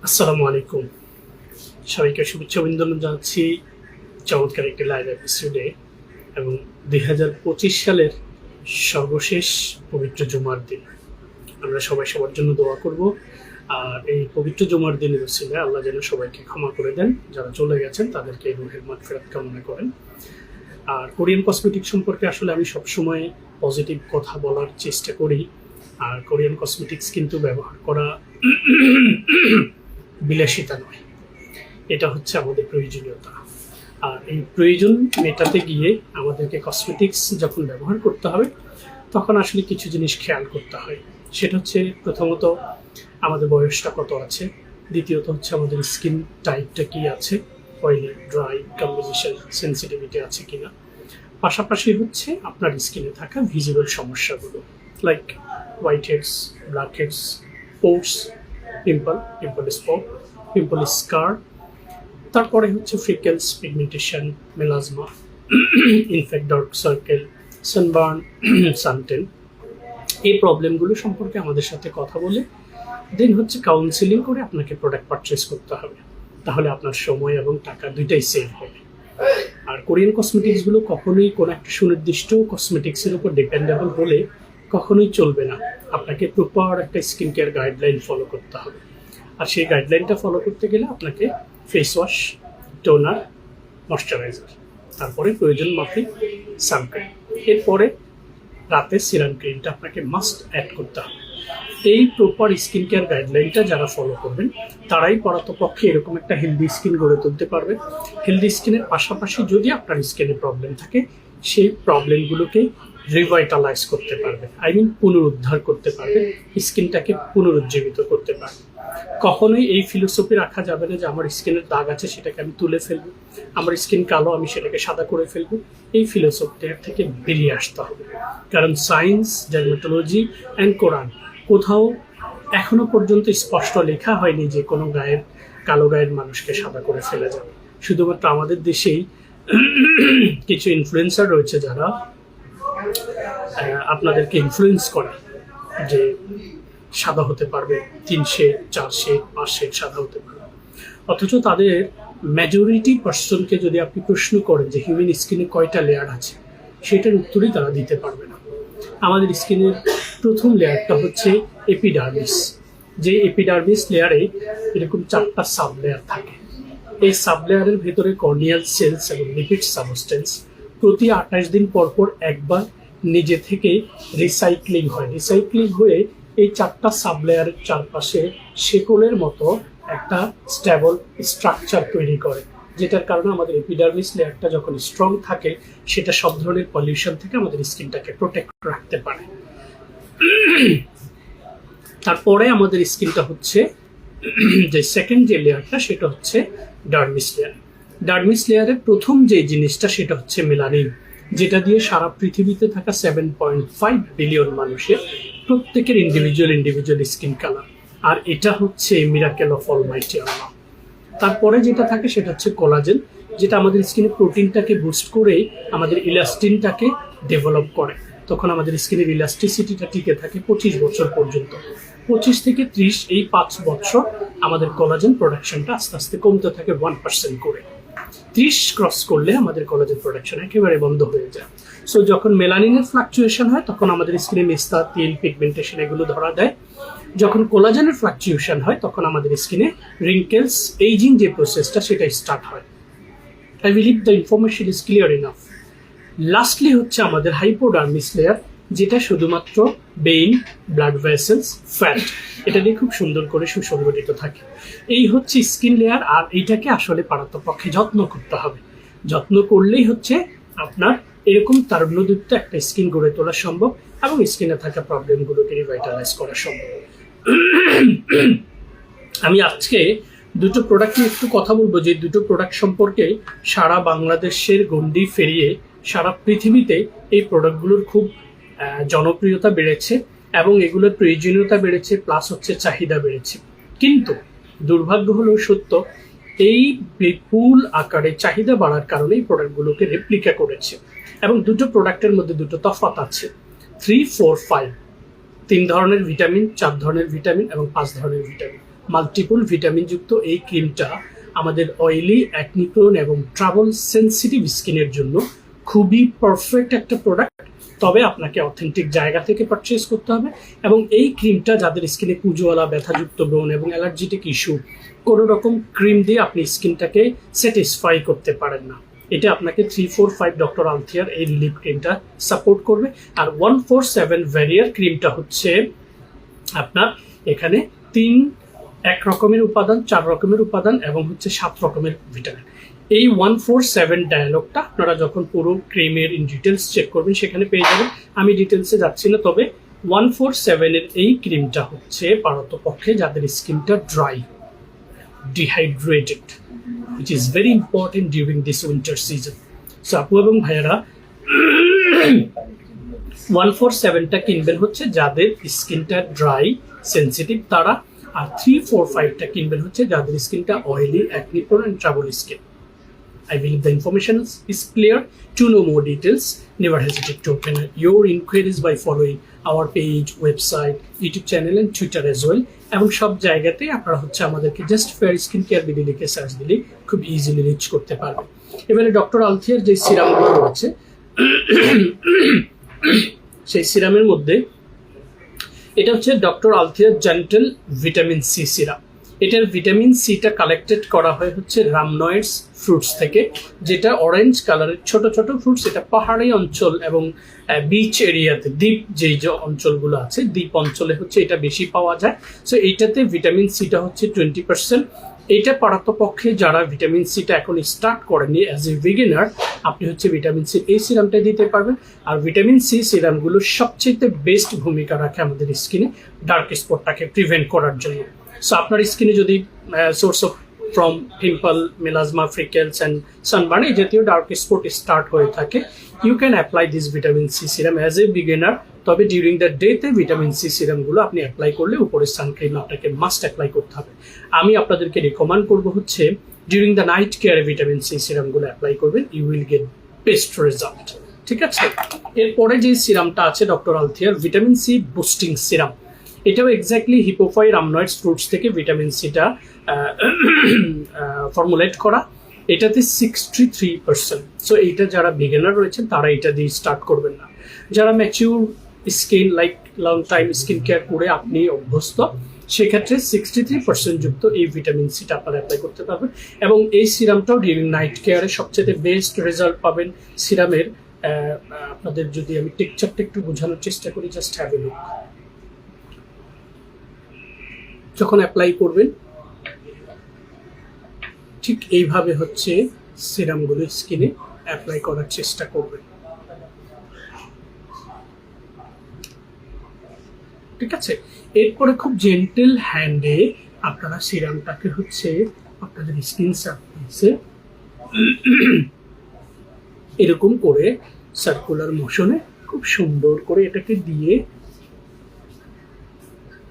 আসসালামু আলাইকুম। সবাইকে শুভেচ্ছা অভিনন্দন জানাচ্ছি চমৎকার একটি লাইভ এপিসোডে এবং 2025 সালের সর্বশেষ পবিত্র জুমার দিন। আমরা সবাই সবার জন্য দোয়া করব। আর এই পবিত্র জুমার দিনের উসিলায় আল্লাহ যেন সবাইকে ক্ষমা করে দেন, যারা চলে গেছেন তাদেরকে রুহের মাগফিরাত কামনা করেন। আর কোরিয়ান কসমেটিক সম্পর্কে আসলে আমি সবসময় পজিটিভ কথা বলার চেষ্টা করি। আর কোরিয়ান কসমেটিক্স কিন্তু ব্যবহার করা বিলাসিতা নয়, এটা হচ্ছে আমাদের প্রয়োজনীয়তা। আর এই প্রয়োজন মেটাতে গিয়ে আমাদেরকে কসমেটিক্স যখন ব্যবহার করতে হবে তখন আসলে কিছু জিনিস খেয়াল করতে হয়। সেটা হচ্ছে প্রথমত আমাদের বয়সটা কত আছে, দ্বিতীয়ত হচ্ছে আমাদের স্কিন টাইপটা কি আছে, অয়েলি, ড্রাই, কম্বিনেশন, সেন্সিটিভিটি আছে কিনা। পাশাপাশি হচ্ছে আপনার স্কিনে থাকা ভিজিবল সমস্যাগুলো, like white heads, black heads, pores, pimple spot, pimple scar, তারপরে হচ্ছে freckles, pigmentation, melasma, in fact dark circle, sunburn, suntan. এই প্রবলেমগুলো সম্পর্কে আমাদের সাথে কথা বলে দেন হচ্ছে কাউন্সিলিং করে আপনাকে প্রোডাক্ট পারচেস করতে হবে। তাহলে আপনার সময় এবং টাকা দুইটাই সেভ হবে। আর কোরিয়ান কসমেটিক্সগুলো কখনোই কোনো একটা সুনির্দিষ্ট কসমেটিক্সের উপর ডিপেন্ডেবল হলে কখনোই চলবে না। আপনাকে প্রপার একটা স্কিন কেয়ার গাইডলাইন ফলো করতে হবে। আর সেই গাইডলাইনটা ফলো করতে গেলে আপনাকে ফেস ওয়াশ, টোনার, ময়শ্চারাইজার, তারপরে প্রয়োজন মাফিক সানক্রিম, এরপরে রাতে সিরাম ক্রিমটা আপনাকে মাস্ট অ্যাড করতে হবে। এই প্রপার স্কিন কেয়ার গাইডলাইনটা যারা ফলো করবেন তারাই পক্ষে এরকম একটা হেলদি স্কিন গড়ে তুলতে পারবে। হেলদি স্কিনের পাশাপাশি যদি আপনার স্কিনে প্রবলেম থাকে সেই প্রবলেমগুলোকে রিভাইটালাইজ করতে পারবে, পুনরুদ্ধার করতে পারবে, স্কিনটাকে পুনরুজ্জীবিত করতে পারবে। কখনোই এই ফিলোসফি রাখা যাবে না যে আমার স্কিনের দাগ আছে সেটাকে আমি তুলে ফেলবো, আমার স্কিন কালো আমি সেটাকে সাদা করে ফেলবো। এই ফিলোসফিটার থেকে বেরিয়ে আসতে হবে, কারণ সায়েন্স, ডার্মাটোলজি অ্যান্ড কোরআন কোথাও এখনো পর্যন্ত স্পষ্ট লেখা হয়নি যে কোনো কালো গায়ের মানুষকে সাদা করে ফেলা যাবে। শুধুমাত্র আমাদের দেশেই কিছু ইনফ্লুয়েন্সার রয়েছে যারা আপনাদেরকে ইনফ্লুয়েন্স করে যে সাদা হতে পারবে, 300, 400, 500 সাদা হতে পারবে। অথচ তাদের মেজরিটি পার্সনকে যদি আপনি প্রশ্ন করেন যে হিউম্যান স্কিনে কয়টা লেয়ার আছে, সেটার উত্তরই তারা দিতে পারবে না। আমাদের স্কিনের প্রথম লেয়ারটা হচ্ছে এপিডার্মিস। যে এপিডার্মিস লেয়ারে এরকম 4টা সাব লেয়ার থাকে। এই সাব লেয়ারের ভেতরে কর্নিয়াল সেলস এবং লিপিড সাবস্টেন্স প্রতি 28 দিন পর পর একবার নিজে থেকে রিসাইক্লিং হয়। রিসাইক্লিং হয়ে এই 4টা সাব লেয়ারের চারপাশে শেকলের মতো একটা স্টেবল স্ট্রাকচার তৈরি করে, যেটার কারণে আমাদের এপিডার্মিস লেয়ারটা যখন স্ট্রং থাকে সেটা সব ধরনের পলিউশন থেকে আমাদের স্কিনটাকে প্রোটেক্ট রাখতে পারে। তারপরে আমাদের স্কিনটা হচ্ছে যে সেকেন্ড যে লেয়ারটা সেটা হচ্ছে ডার্মিস লেয়ার। ডার্মিস লেয়ারের প্রথম যে জিনিসটা সেটা হচ্ছে মেলানিন, যেটা দিয়ে সারা পৃথিবীতে থাকা 7.5 বিলিয়ন মানুষের প্রত্যেকের ইন্ডিভিজুয়াল স্কিন কালার। আর এটা হচ্ছে মিরাকেল অফ অলমাইটি আল্লাহ। তারপরে যেটা থাকে সেটা হচ্ছে কোলাজেন, যেটা আমাদের স্কিনের প্রোটিনটাকে বুস্ট করে আমাদের ইলাস্টিনটাকে ডেভেলপ করে। তখন আমাদের স্কিনের ইলাস্টিসিটিটা টিকে থাকে 25 বছর পর্যন্ত। 25 থেকে 30 এই 5 বছর আমাদের কোলাজেন প্রোডাকশনটা আস্তে আস্তে কমতে থাকে 1% করে। 30 ক্রস করলে আমাদের কোলাজেন প্রোডাকশন একেবারে বন্ধ হয়ে যায়। সো যখন মেলানিনের ফ্লাকচুয়েশন হয় তখন আমাদের স্কিনে মেস্তা, তেল, পিগমেন্টেশন এগুলো ধরা দেয়। যখন কোলাজেনের ফ্লাকচুয়েশন হয় তখন আমাদের স্কিনে রিঙ্কেলস, এইজিং যে প্রসেসটা সেটা স্টার্ট হয়। I believe the information is clear enough. Lastly হচ্ছে আমাদের হাইপোডার্মিস লেয়ার, যেটা শুধুমাত্র বেইন, ব্লাড ভেসেলস, ফ্যাট এটা নিয়ে খুব সুন্দর করে সুসংগঠিত থাকে। এই হচ্ছে স্কিন লেয়ার। আর এইটাকে আসলে পারতপক্ষে যত্ন করতে হবে। যত্ন করলেই হচ্ছে আপনার এরকম তারুণ্যযুক্ত একটা স্কিন গড়ে তোলা সম্ভব এবং স্কিনে থাকা প্রবলেমগুলোকে রিভাইটালাইজ করা সম্ভব। আমি আজকে দুটো প্রোডাক্ট নিয়ে একটু কথা বলবো, যে দুটো প্রোডাক্ট সম্পর্কে সারা বাংলাদেশের গণ্ডি ফেরিয়ে সারা পৃথিবীতে এই প্রোডাক্টগুলোর খুব জনপ্রিয়তা বেড়েছে এবং এগুলোর প্রয়োজনীয়তা বেড়েছে, প্লাস হচ্ছে চাহিদা বেড়েছে। কিন্তু দুর্ভাগ্য হলেও সত্য, এই বিপুল আকারে চাহিদা বাড়ার কারণে এই প্রোডাক্টগুলোকে রেপ্লিকা করেছে। এবং দুটো প্রোডাক্টের মধ্যে দুটো তফাৎ আছে। 3, 4, 5 3 ধরনের ভিটামিন, 4 ধরনের ভিটামিন এবং 5 ধরনের ভিটামিন। মাল্টিপল ভিটামিনযুক্ত এই ক্রিমটা আমাদের অয়েলি, অ্যাকনি প্রোন এবং ট্রাভেল সেনসিটিভ স্কিনের জন্য খুবই পারফেক্ট একটা প্রোডাক্ট। তবে আপনাকে অথেন্টিক জায়গা থেকে পারচেস করতে হবে এবং এই ক্রিমটা যাদের স্কিনে কুজোয়ালা, ব্যথাযুক্ত ব্রণ এবং অ্যালার্জিটিক ইস্যু, কোনো রকম ক্রিম দিয়ে আপনি স্কিনটাকে স্যাটিসফাই করতে পারেন না। এটা আপনাকে 345 ডক্টর আলথিয়ার এই রিলিফ ক্রিমটা সাপোর্ট করবে। আর 147 ভ্যারিয়ার ক্রিমটা হচ্ছে আপনার এখানে 1 রকমের উপাদান, 4 রকমের উপাদান এবং হচ্ছে 7 রকমের ভিটামিন। এই 147 ডায়ালগটা আপনারা যখন পুরো ক্রিমের ইন ডিটেলস চেক করবেন সেখানে পেয়ে যাবেন। আমি ডিটেলসে যাচ্ছি না, তবে 147 এর এই ক্রিমটা হচ্ছে পারতপক্ষে যাদের স্কিনটা dry, dehydrated, which is very important during this winter season. So আপু এবং ভাইয়ারা 147টা কিনবেন হচ্ছে যাদের স্কিনটা ড্রাই, সেন্সিটিভ তারা, আর 345টা কিনবেন হচ্ছে যাদের স্কিনটা oily, acne prone and trouble skin. I believe the information is clear. To know more details, never hesitate to open your inquiries by following our page, website, YouTube channel and Twitter as well. এবং সব জায়গাতে আপনারা হচ্ছে আমাদেরকে just fair skin care BD লিখে search দিলে খুব easily rich করতে পারবেন। এবারে ডক্টর আলথিয়ার যে সিরামগুলো রয়েছে সেই সিরামের মধ্যে এটা হচ্ছে ডক্টর আলথিয়ার জেন্টাল ভিটামিন সি সিরাম। এটার ভিটামিন সিটা কালেক্টেড করা হয় হচ্ছে রামনয়েডস ফ্রুটস থেকে, যেটা অরেঞ্জ কালারের ছোট ছোট ফ্রুটস। এটা পাহাড়ি অঞ্চল এবং বিচ এরিয়াতে, দ্বীপ যে অঞ্চলগুলো আছে, দ্বীপ অঞ্চলে হচ্ছে এটা বেশি পাওয়া যায়। সো এইটাতে ভিটামিন সিটা হচ্ছে 20%। এইটা পারতপক্ষে যারা ভিটামিন সিটা এখন স্টার্ট করেনি, অ্যাজ এ বিগিনার আপনি হচ্ছে ভিটামিন সি এই সিরামটা দিতে পারবেন। আর ভিটামিন সি সিরামগুলো সবচেয়ে বেস্ট ভূমিকা রাখে আমাদের স্কিনে ডার্ক স্পটটাকে প্রিভেন্ট করার জন্য। সো আপনার স্কিনে যদি source of from pimple, melasma, freckles and sunburn এই জাতীয় ডার্ক স্পট স্টার্ট হয়ে থাকে, you can apply this vitamin C serum as a beginner. তবে ডিউরিং দ্য ডেতে ভিটামিন সি সিরামগুলো আপনি অ্যাপ্লাই করলে উপরে সানক্রিম আপনাকে মাস্ট অ্যাপ্লাই করতে হবে। আমি আপনাদেরকে রিকমেন্ড করবো হচ্ছে ডিউরিং দ্য নাইট কেয়ারে ভিটামিন সি সিরামগুলো অ্যাপ্লাই করবেন, you will get best result. ঠিক আছে, এরপরে যে সিরামটা আছে ডক্টর আলথিয়ার ভিটামিন সি বুস্টিং সিরাম। এটাও এক্স্যাক্টলি হিপোফাই রামনয়েডস ফ্রুটস থেকে ভিটামিন সিটা ফর্মুলেট করা। এটাতে 63%। সো এইটা যারা বিগিনার রয়েছেন তারা এটা দিয়ে স্টার্ট করবেন না। যারা mature skin, like long time skin care করে আপনি অভ্যস্ত, সেক্ষেত্রে 63% যুক্ত এই ভিটামিন সিটা আপনারা অ্যাপ্লাই করতে পারবেন। এবং এই সিরামটাও ডিউরিং নাইট কেয়ারে সবচেয়ে বেস্ট রেজাল্ট পাবেন সিরামের। আপনাদের যদি আমি টেক্সচারটা একটু বোঝানোর চেষ্টা করি, জাস্ট হ্যাভ এ লুক। যখন অ্যাপ্লাই করবেন ঠিক এইভাবে হচ্ছে সিরামগুলো স্কিনে অ্যাপ্লাই করার চেষ্টা করবেন। ঠিক আছে, এরপরে খুব জেন্টেল হ্যান্ডে আপনারা সিরামটাকে হচ্ছে আপনাদের স্কিন সারফেসে এরকম করে সার্কুলার মোশনে খুব সুন্দর করে এটাকে দিয়ে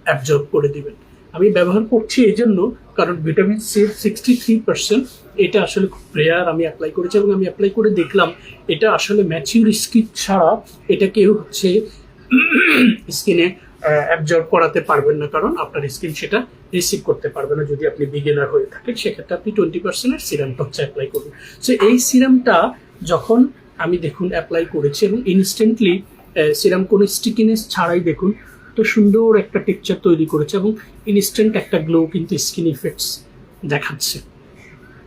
অ্যাবজর্ব করে দিবেন। আমি ব্যবহার করছি এই জন্য কারণ ভিটামিন সির 63% এটা আসলে খুব রেয়ার। আমি অ্যাপ্লাই করেছি এবং আমি অ্যাপ্লাই করে দেখলাম এটা আসলে ম্যাচিউর স্কিন ছাড়া এটা কেউ হচ্ছে স্কিনে অ্যাবজর্ব করাতে পারবেন না, কারণ আপনার স্কিন সেটা রিসিভ করতে পারবে না। যদি আপনি বিগিনার হয়ে থাকেন সেক্ষেত্রে আপনি 20% সিরামটা হচ্ছে অ্যাপ্লাই করবেন। সো এই সিরামটা যখন আমি দেখুন অ্যাপ্লাই করেছি এবং ইনস্ট্যান্টলি সিরাম কোনো স্টিকিনেস ছাড়াই দেখুন তো সুন্দর একটা টেক্সচার তৈরি করেছে এবং ইনস্ট্যান্ট একটা গ্লো কিন্তু স্কিন ইফেক্টস দেখাচ্ছে।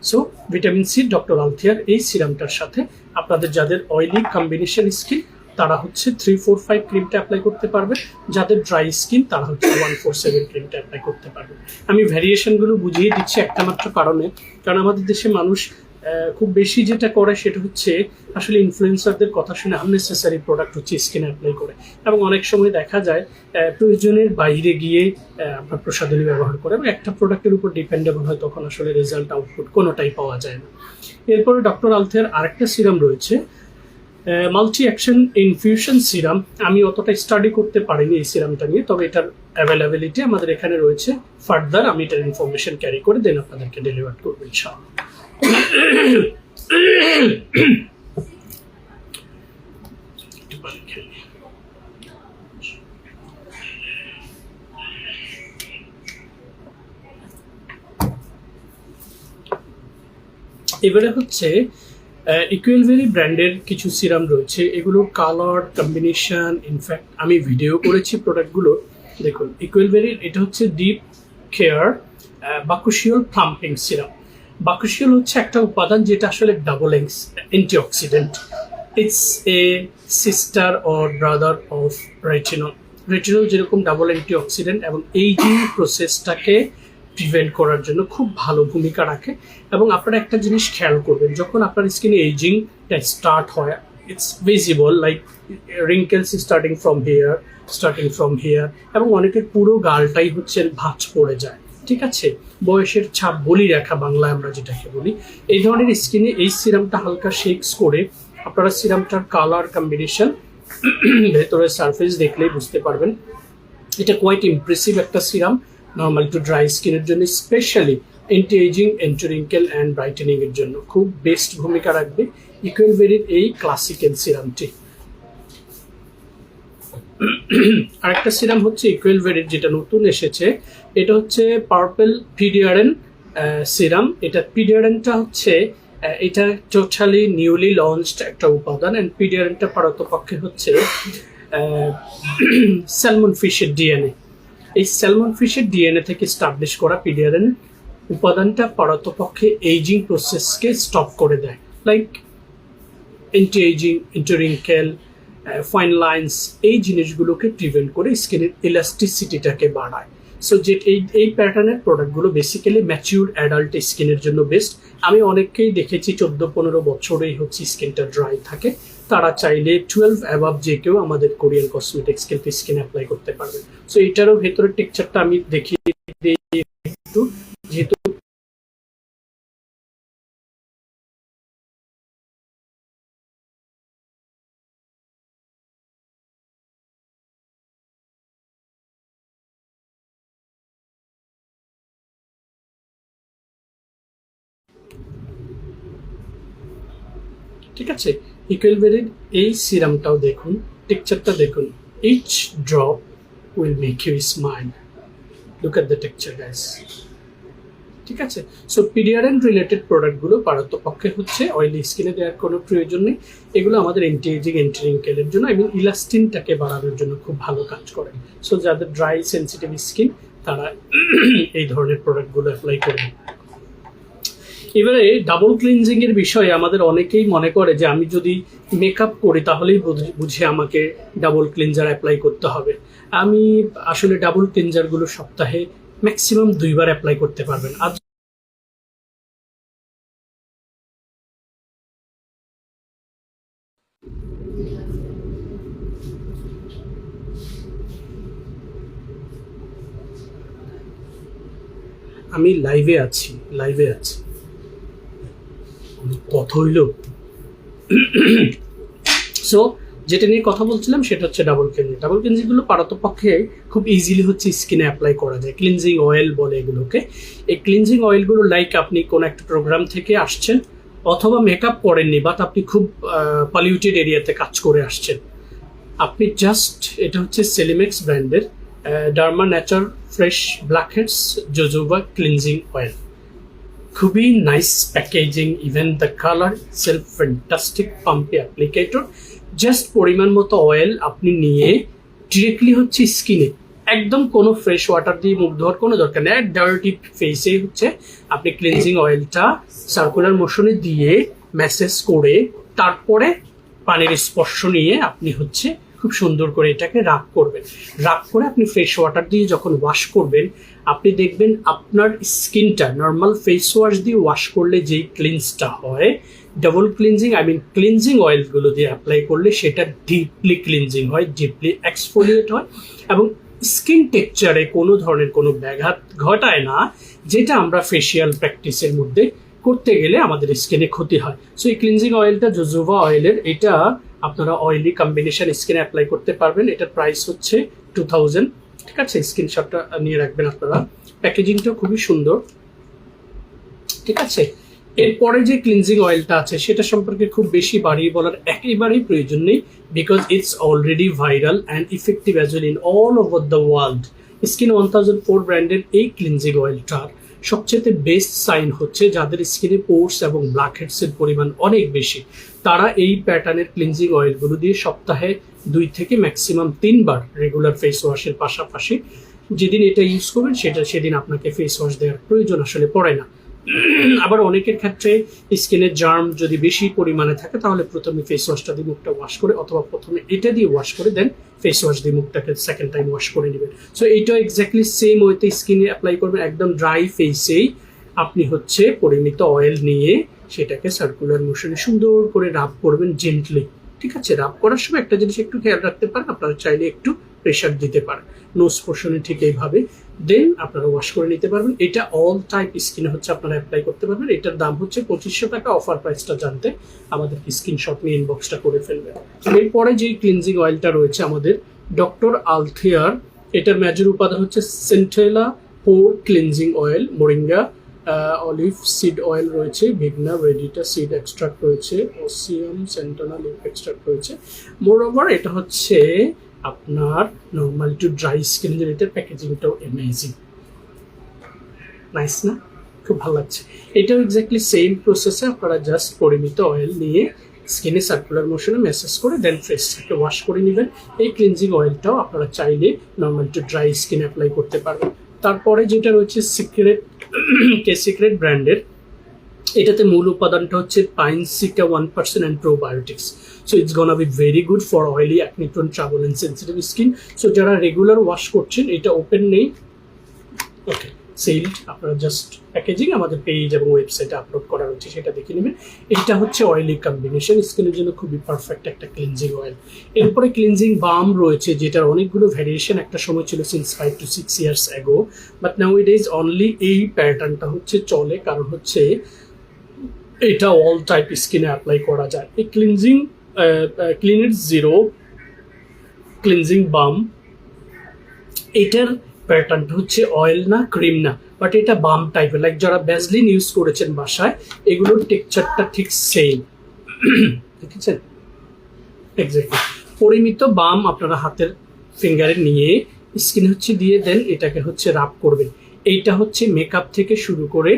সো ভিটামিন সি ডক্টর আলথিয়ার এই সিরামটার সাথে আপনাদের যাদের অয়েলি কম্বিনেশন স্কিন তারা হচ্ছে 345 ক্রিমটা অ্যাপ্লাই করতে পারবে, যাদের ড্রাই স্কিন তারা হচ্ছে 147 ক্রিমটা অ্যাপ্লাই করতে পারবে। আমি ভ্যারিয়েশনগুলো বুঝিয়ে দিচ্ছি একটা মাত্র কারণে, কারণ আমাদের দেশে মানুষ খুব বেশি যেটা করে সেটা হচ্ছে আসলে ইনফ্লুয়েন্সারদের কথা শুনে আননেসেসারি প্রোডাক্ট হচ্ছে স্কিনে অ্যাপ্লাই করে এবং অনেক সময় দেখা যায় প্রয়োজনের বাইরে গিয়ে আপনার প্রসাধনী ব্যবহার করে এবং একটা প্রোডাক্টের উপর ডিপেন্ডেবল হয়, তখন আসলে রেজাল্ট আউটপুট কোনোটাই পাওয়া যায় না। এরপরে ডক্টর আলথিয়ার আরেকটা সিরাম রয়েছে মাল্টি অ্যাকশন ইনফিউশন সিরাম। আমি অতটা স্টাডি করতে পারিনি এই সিরামটা নিয়ে, তবে এটার অ্যাভেলেবিলিটি আমাদের এখানে রয়েছে। ফার্দার আমি এটার ইনফরমেশন ক্যারি করে দেন আপনাদেরকে ডেলিভার করবো ইনশাআল্লাহ। এবারে হচ্ছে ইকুয়েলভেরি ব্র্যান্ডের কিছু সিরাম রয়েছে, এগুলোর কালার কম্বিনেশন ইনফ্যাক্ট আমি ভিডিও করেছি প্রোডাক্টগুলো। দেখুন ইকুয়েলভেরির এটা হচ্ছে ডিপ কেয়ার বাকুশিওল প্লাম্পিং সিরাম। বাকুশিওল হচ্ছে একটা উপাদান যেটা আসলে double antioxidant. It's a sister or brother of retinol. Retinol যেরকম ডাবল অ্যান্টিঅক্সিডেন্ট এবং এইজিং প্রসেসটাকে প্রিভেন্ট করার জন্য খুব ভালো ভূমিকা রাখে। এবং আপনারা একটা জিনিস খেয়াল করবেন, যখন আপনার স্কিনে এইজিংটা স্টার্ট হয়, it's visible like wrinkles starting from here এবং অনেকের পুরো গালটাই হচ্ছে ভাঁজ পড়ে যায়, ঠিক আছে, বয়সের ছাপ বলি রেখা বাংলায় আমরা যেটাকে বলি। এই ধরনের স্কিনে এই সিরামটা হালকা শেকস করে আপনারা সিরামটার কালার কম্বিনেশন ভেতরের সারফেস দেখলেই বুঝতে পারবেন। এটা কোয়াইট ইমপ্রেসিভ একটা সিরাম নর্মাল টু ড্রাই স্কিনের জন্য, specially anti ageing, anti wrinkle and brightening এর জন্য খুব বেস্ট ভূমিকা রাখবে ইকুয়েলভেরির এই ক্লাসিক্যাল সিরামটি। আরেকটা সিরাম হচ্ছে ইকুয়েলভেরির যেটা নতুন এসেছে, এটা হচ্ছে পার্পল পিডিয়ারেন সিরাম। এটা পিডিয়ারেনটা হচ্ছে এটা টোটালি নিউলি লঞ্চড একটা উপাদান, অ্যান্ড পিডিয়ারেনটা পারতপক্ষে হচ্ছে স্যালমন ফিশের ডিএনএ। এই স্যালমন ফিশের ডিএনএ থেকে স্টাবলিশ করা পিডিয়ারেন উপাদানটা পারতপক্ষে এইজিং প্রসেসকে স্টপ করে দেয়, like anti ageing, anti wrinkle, fine lines, এই জিনিসগুলোকে প্রিভেন্ট করে স্কিনের ইলাস্টিসিটিটাকে বাড়ায়। সো যে এই প্যাটার্নের প্রোডাক্টগুলো বেসিক্যালি ম্যাচিউর অ্যাডাল্ট স্কিনের জন্য বেস্ট। আমি অনেককেই দেখেছি 14-15 বছরেই হচ্ছে স্কিনটা ড্রাই থাকে, তারা চাইলে 12 অ্যাবাভ যে কেউ আমাদের কোরিয়ান কসমেটিক্স কিন্তু স্কিন অ্যাপ্লাই করতে পারবেন। সো এটারও ভেতরের টেক্সচারটা আমি দেখিয়ে দিই একটু, যেহেতু ঠিক আছে। ইকুয়েলভেরির এই সিরামটাও দেখুন, টেক্সচারটা দেখুন, each drop will make you smile. Look at the texture guys, ঠিক আছে। সো পিডিয়ারেন রিলেটেড প্রোডাক্টগুলো পারতপক্ষে হচ্ছে অয়েলি স্কিনে দেওয়ার কোনো প্রয়োজন নেই, এগুলো আমাদের অ্যান্টি এজিং, অ্যান্টি রিঙ্কেলের জন্য এবং ইলাস্টিনটাকে বাড়ানোর জন্য খুব ভালো কাজ করে। সো যাদের ড্রাই সেন্সিটিভ স্কিন তারা এই ধরনের প্রোডাক্টগুলো অ্যাপ্লাই করবে। এবারে ডাবল ক্লিনজিং এর বিষয়ে আমাদের অনেকেই মনে করে যে আমি যদি মেকআপ করি তাহলেই বুঝে আমাকে ডাবল ক্লিনজার অ্যাপ্লাই করতে হবে। আমি আসলে ডাবল ক্লিনজারগুলো সপ্তাহে ম্যাক্সিমাম 2 বার অ্যাপ্লাই করতে পারবেন। আজ আমি লাইভে আছি কথা হইল। সো যেটা নিয়ে কথা বলছিলাম সেটা হচ্ছে ডাবল ক্লিনজিং। ডাবল ক্লিনজিংগুলো পারতপক্ষে খুব ইজিলি হচ্ছে স্কিনে অ্যাপ্লাই করা যায়, ক্লিনজিং অয়েল বলে এগুলোকে। এই ক্লিনজিং অয়েলগুলো লাইক আপনি কোনো একটা প্রোগ্রাম থেকে আসছেন অথবা মেকআপ করেননি, বাট আপনি খুব পলিউটেড এরিয়াতে কাজ করে আসছেন, আপনি জাস্ট, এটা হচ্ছে সেলিমেক্স ব্র্যান্ডের derma nature fresh blackheads jojoba cleansing oil. খুবই nice packaging, even the colour self fantastic, pumpy applicator. Just পরিমাণ মতো অয়েল আপনি নিয়ে ডিরেক্টলি হচ্ছে স্কিনে, একদম কোনো ফ্রেশ ওয়াটার দিয়ে মুখ ধোয়ার কোনো দরকার নেই, ডার্টি ফেসে হচ্ছে আপনি ক্লিনজিং অয়েলটা সার্কুলার মোশনে দিয়ে ম্যাসেজ করে তারপরে পানির স্পর্শ নিয়ে আপনি হচ্ছে খুব সুন্দর করে এটাকে রাব করবেন। রাব করে আপনি ফ্রেশ ওয়াটার দিয়ে যখন ওয়াশ করবেন, আপনি দেখবেন আপনার স্কিনটা নর্মাল ফেস ওয়াশ দিয়ে ওয়াশ করলে যেই ক্লিনসটা হয়, ডাবল ক্লিনজিং ক্লিনজিং অয়েলগুলো দিয়ে অ্যাপ্লাই করলে সেটা ডিপলি ক্লিনজিং হয়, ডিপলি এক্সফোলিয়েট হয় এবং স্কিন টেক্সচারে কোনো ধরনের কোনো ব্যাঘাত ঘটায় না, যেটা আমরা ফেসিয়াল প্র্যাকটিসের মধ্যে করতে গেলে আমাদের স্কিনে ক্ষতি হয়। সো এই ক্লিনজিং অয়েলটা জোজোভা অয়েলের, এটা আপনারা অয়েলি কম্বিনেশন স্কিনে অ্যাপ্লাই করতে পারবেন। এটার প্রাইস হচ্ছে 2000, ঠিক আছে। স্ক্রিনশটটা নিয়ে রাখবেন আপনারা। প্যাকেজিংটা খুবই সুন্দর, ঠিক আছে। এরপরে যে ক্লিনজিং অয়েলটা আছে সেটা সম্পর্কে খুব বেশি বাড়িয়ে বলার একেবারেই প্রয়োজন নেই, because it's already viral and effective as well in all over the world. Skin 1004 ব্র্যান্ডের এই ক্লিনজিং অয়েলটার সবচেয়ে বেস্ট সাইন হচ্ছে যাদের স্কিনে পোর্স এবং ব্ল্যাকহেডসের পরিমাণ অনেক বেশি, তারা এই প্যাটার্নের ক্লিনজিং অয়েলগুলো দিয়ে সপ্তাহে 2 থেকে ম্যাক্সিমাম 3 বার রেগুলার ফেস ওয়াশের পাশাপাশি যেদিন এটা ইউজ করবেন সেদিন আপনাকে ফেস ওয়াশ দেওয়ার প্রয়োজন আসলে পড়ে না। আবার অনেকের ক্ষেত্রে স্কিনের জার্ম যদি বেশি পরিমাণে থাকে তাহলে প্রথমে ফেস ওয়াশটা দিয়ে মুখটা ওয়াশ করে, অথবা প্রথমে এটা দিয়ে ওয়াশ করে দেন ফেস ওয়াশ দিয়ে মুখটাকে সেকেন্ড টাইম ওয়াশ করে নেবেন। সো এইটা এক্স্যাক্টলি সেম ওয়েতে স্কিনে অ্যাপ্লাই করবেন। একদম ড্রাই ফেসেই আপনি হচ্ছে পরিমিত অয়েল নিয়ে সেটাকে সার্কুলার মোশনে সুন্দর করে রাব করবেন জেন্টলি। ঠিক আছে, রাব করার সময় একটা জিনিস একটু খেয়াল রাখতে পারেন, আপনারা চাইলে একটু প্রেশার দিতে পারেন নোজ পোর্শনে, ঠিক এইভাবে দেন আপনারা ওয়াশ করে নিতে পারবেন। এটা অল টাইপ স্কিনে হচ্ছে আপনারা অ্যাপ্লাই করতে পারবেন। এটার দাম হচ্ছে 2500 টাকা। অফার প্রাইসটা জানতে আমাদের স্ক্রিনশট নিয়ে ইনবক্সটা করে ফেলবেন। এরপরে যে ক্লিনজিং অয়েলটা রয়েছে আমাদের ডক্টর আলথিয়ার, এটার মেজর উপাদান হচ্ছে সেন্টেলা পোর cleansing oil, moringa olive seed oil রয়েছে, ভিগনা রেডিটা সিড এক্সট্রাক্ট রয়েছে, ওসিয়াম সেন্টানা লিভ এক্সট্রাক্ট রয়েছে। মোরওভার এটা হচ্ছে আপনার নর্মাল টু ড্রাই স্কিন, এটার প্যাকেজিংটাও অ্যামেজিং, নাইস না? খুব ভালো লাগছে। এটাও এক্স্যাক্টলি সেম প্রসেসে আপনারা জাস্ট পরিমিত অয়েল নিয়ে স্কিনে সার্কুলার মোশনে ম্যাসেজ করে দেন ফেসটাকে ওয়াশ করে নেবেন। এই ক্লিনজিং অয়েলটাও আপনারা চাইলে normal to dry skin apply করতে পারবেন। তারপরে যেটা রয়েছে সিক্রেট ব্র্যান্ডের, এটাতে মূল উপাদানটা হচ্ছে পাইনসিকা 1% and probiotics. So it's gonna be very good for oily, acne prone, trouble and sensitive skin. So যারা রেগুলার ওয়াশ করছেন, এটা ওপেন নেই, ওকে সেলড, আপনারা জাস্ট প্যাকেজিং আমাদের পেজ এবং ওয়েবসাইটে আপলোড করা রয়েছে, সেটা দেখে নেবেন। এটা হচ্ছে অয়েলি কম্বিনেশন, স্কিনের জন্য খুবই পারফেক্ট একটা ক্লিনজিং অয়েল। এরপরে ক্লিনজিং বাম রয়েছে, যেটার অনেকগুলো ভ্যারিয়েশন একটা সময় ছিল since 5 to 6 years ago, but now it is only এই প্যাটার্নটা হচ্ছে চলে, কারণ হচ্ছে এটা অল টাইপ স্কিনে অ্যাপ্লাই করা যায়। এই ক্লিনিট জিরো ক্লিনজিং বাম, এটার প্যাটার্নটা হচ্ছে অয়েল না, ক্রিম না, বাট এটা বাম টাইপের। লাইক যারা ভ্যাসলিন ইউজ করেছেন বাসায়, এগুলোর টেক্সচারটা ঠিক সেম, দেখেছেন? এক্স্যাক্টলি পরিমিত বাম আপনারা হাতের ফিঙ্গারে নিয়ে স্কিনে হচ্ছে দিয়ে দেন, এটাকে হচ্ছে রাব করবেন। এইটা হচ্ছে মেকআপ থেকে শুরু করে